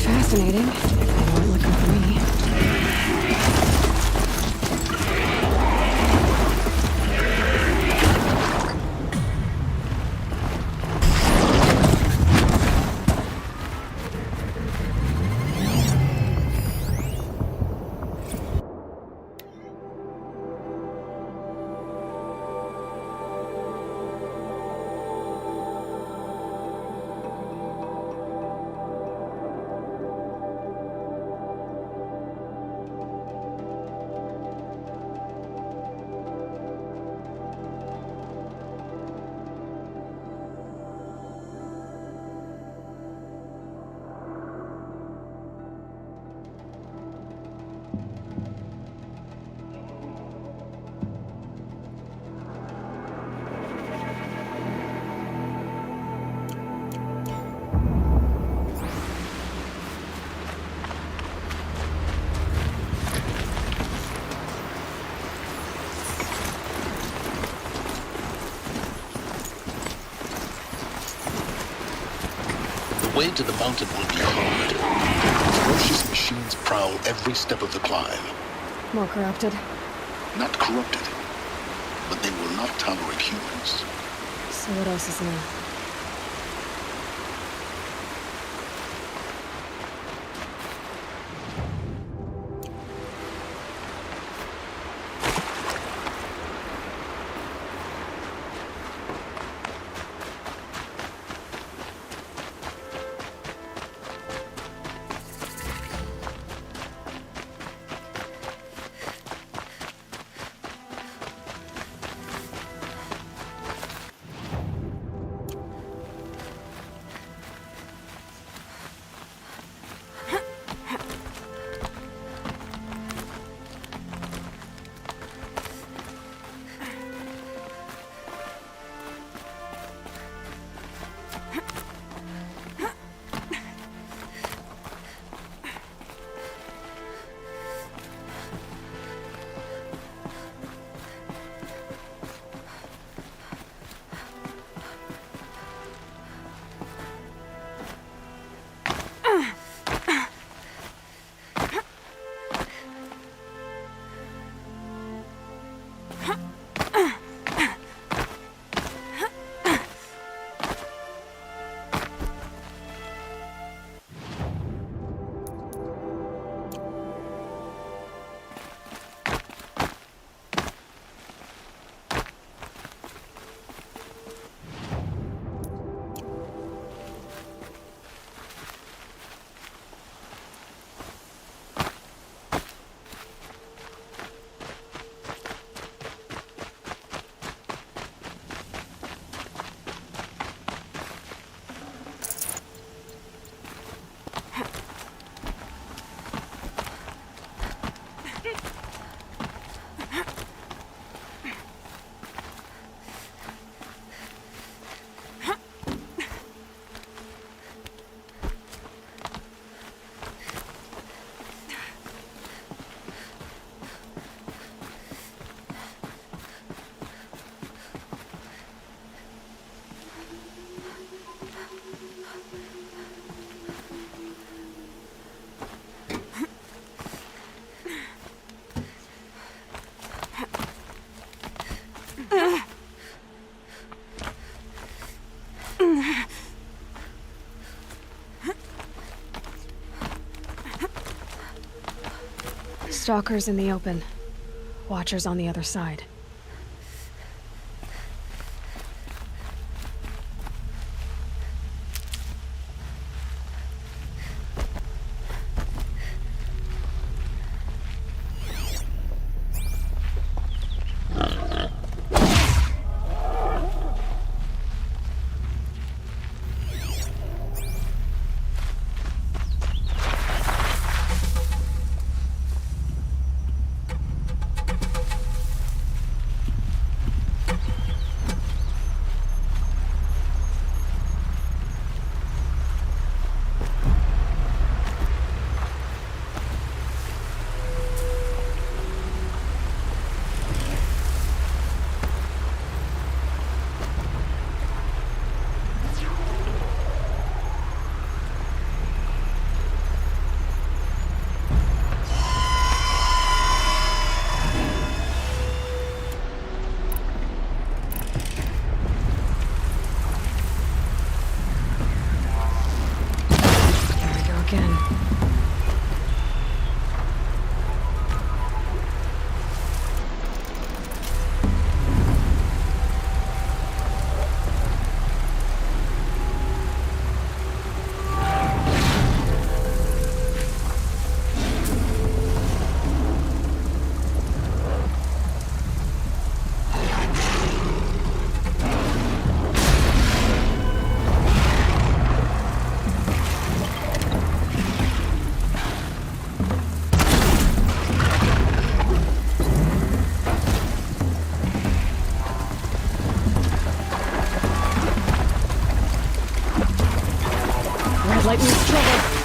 Fascinating. They weren't looking for me. The way to the mountain will be hard. Ferocious machines prowl every step of the climb. More corrupted. Not corrupted, but they will not tolerate humans. So what else is new? Stalkers in the open. Watchers on the other side. might means trouble.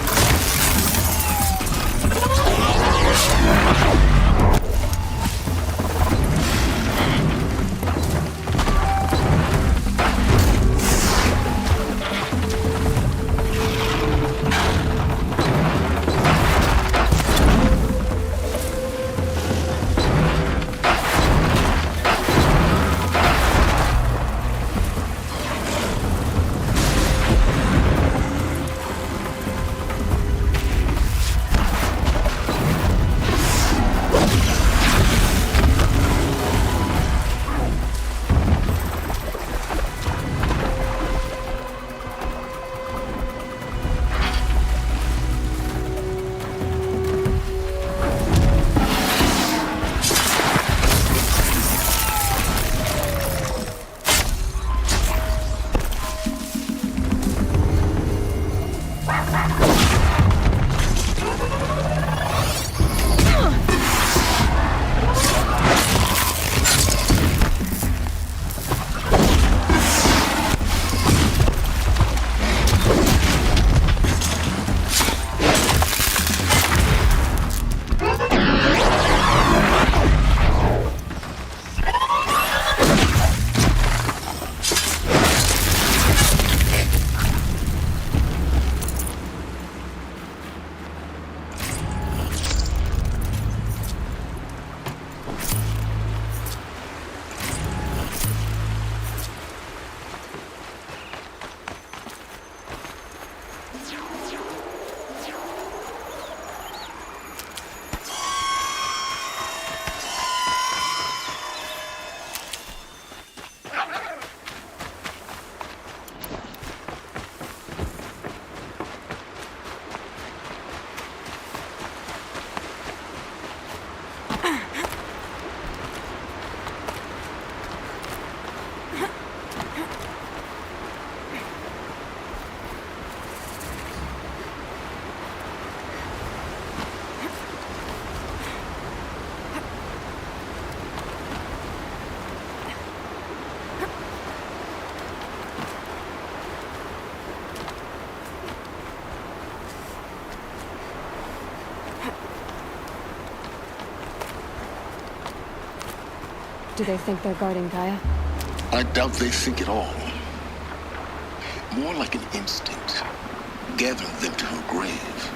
Do they think they're guarding Gaia? I doubt they think at all. More like an instinct, gathering them to her grave.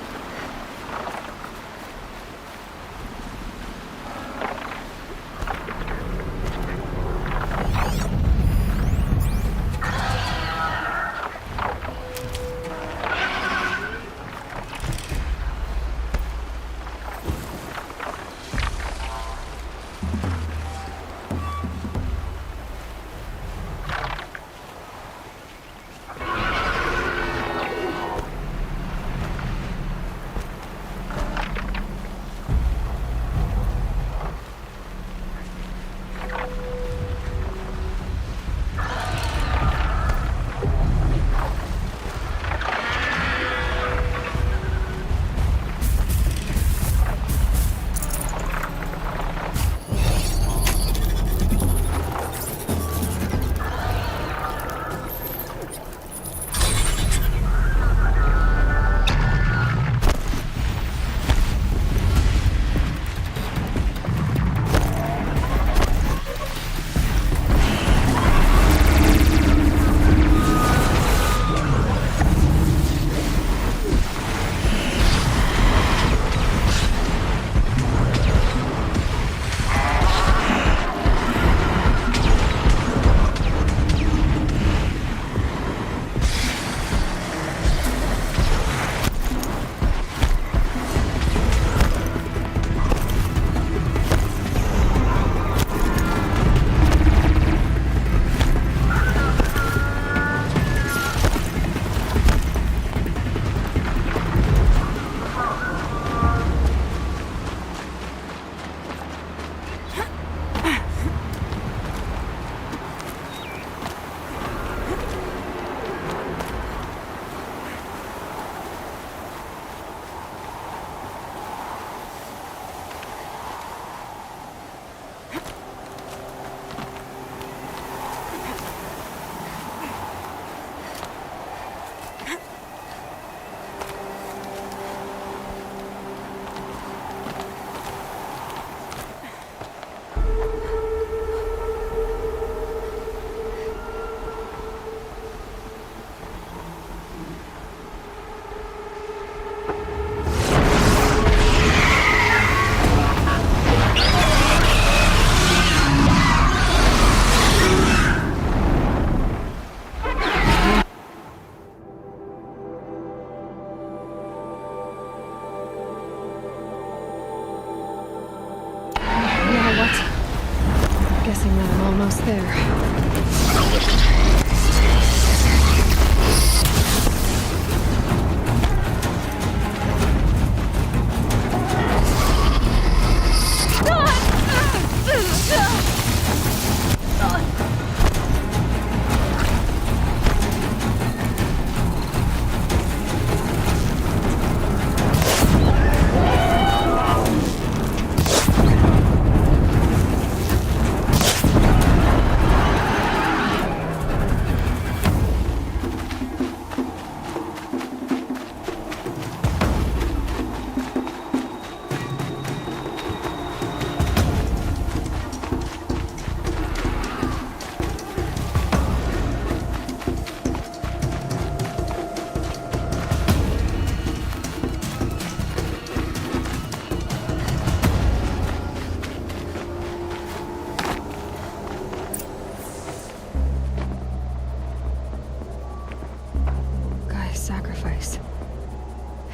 sacrifice.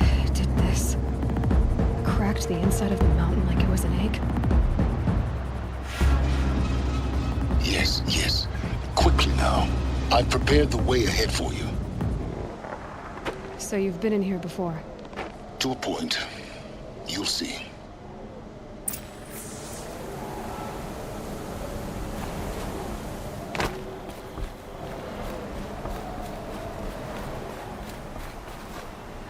It did this. Cracked the inside of the mountain like it was an egg. Yes, yes. Quickly now. I've prepared the way ahead for you. So you've been in here before? To a point. You'll see.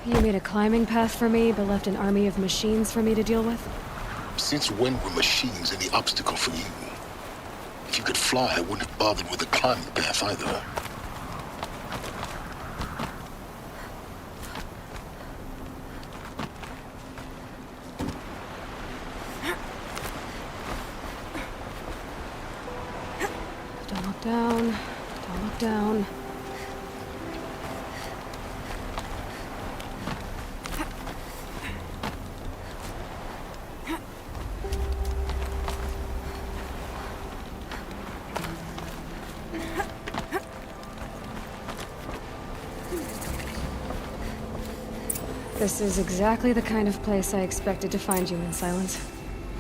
You made a climbing path for me, but left an army of machines for me to deal with? Since when were machines any obstacle for you? If you could fly, I wouldn't have bothered with a climbing path either. Don't look down. Don't look down. This is exactly the kind of place I expected to find you in, Silence.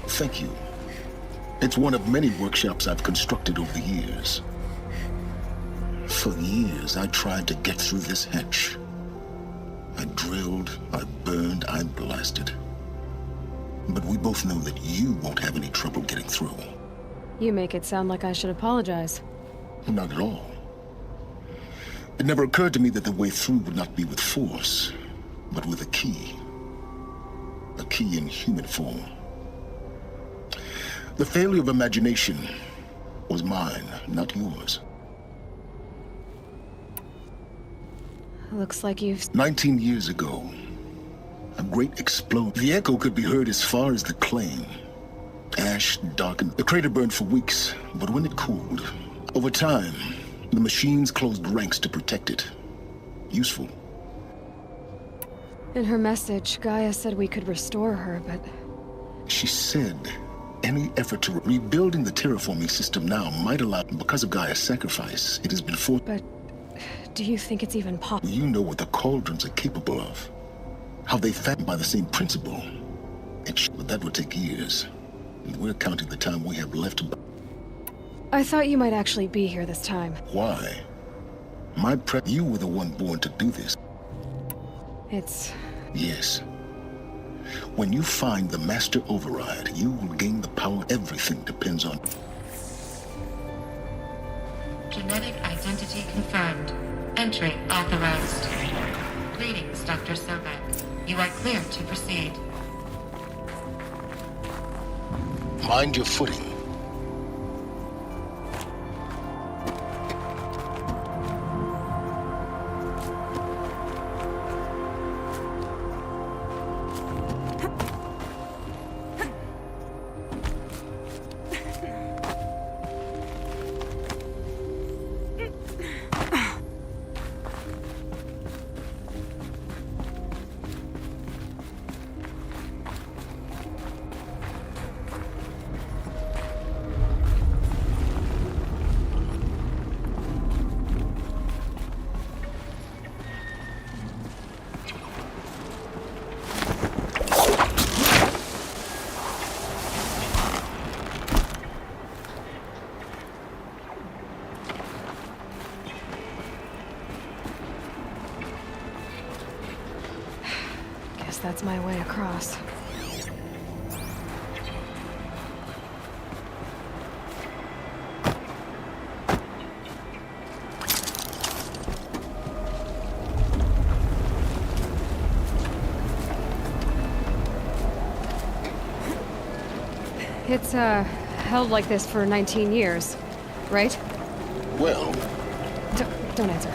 Thank you. It's one of many workshops I've constructed over the years. For years, I tried to get through this hatch. I drilled, I burned, I blasted. But we both know that you won't have any trouble getting through. You make it sound like I should apologize. Not at all. It never occurred to me that the way through would not be with force, but with a key. A key in human form. The failure of imagination was mine, not yours. Looks like you've... 19 years ago, a great explosion. The echo could be heard as far as the claim. Ash darkened. The crater burned for weeks, but when it cooled, over time, the machines closed ranks to protect it. Useful. In her message, Gaia said we could restore her, but... She said any effort to rebuilding the terraforming system now might allow... Because of Gaia's sacrifice, it has been forced... But do you think it's even possible? You know what the cauldrons are capable of. How they fatten by the same principle. But that would take years. And we're counting the time we have left. I thought you might actually be here this time. Why? You were the one born to do this. It's... Yes. When you find the master override, you will gain the power. Everything depends on... Genetic identity confirmed. Entry authorized. Greetings, Dr. Sobek. You are clear to proceed. Mind your footing. That's my way across. It's, held like this for 19 years, right? Well... Don't answer.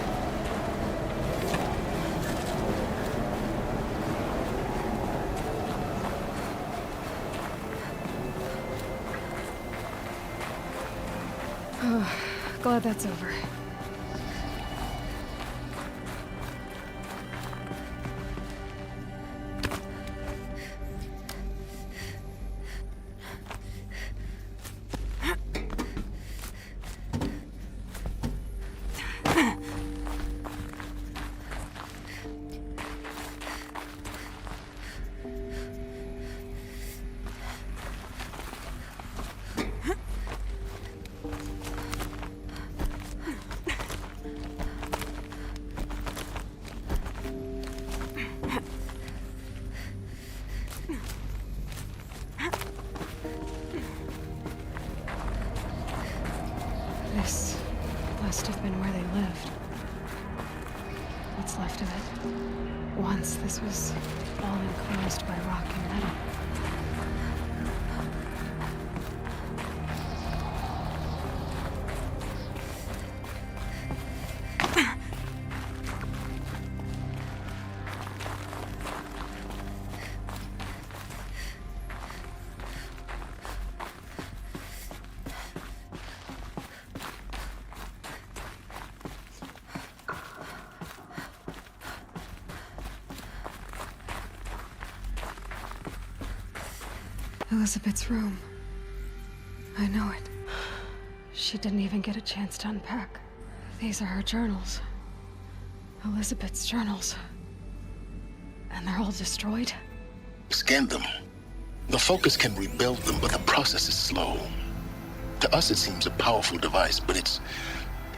Glad that's over. must have been where they lived. What's left of it. Once this was all enclosed by rock and metal. Elizabeth's room. I know it. She didn't even get a chance to unpack. These are her journals. Elizabeth's journals. And they're all destroyed? Scan them. The Focus can rebuild them, but the process is slow. To us, it seems a powerful device, but its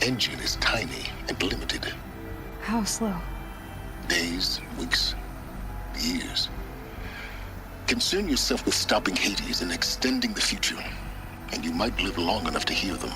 engine is tiny and limited. How slow? Days, weeks, years. Concern yourself with stopping Hades and extending the future, and you might live long enough to hear them.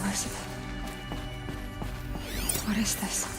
Elizabeth. What is this?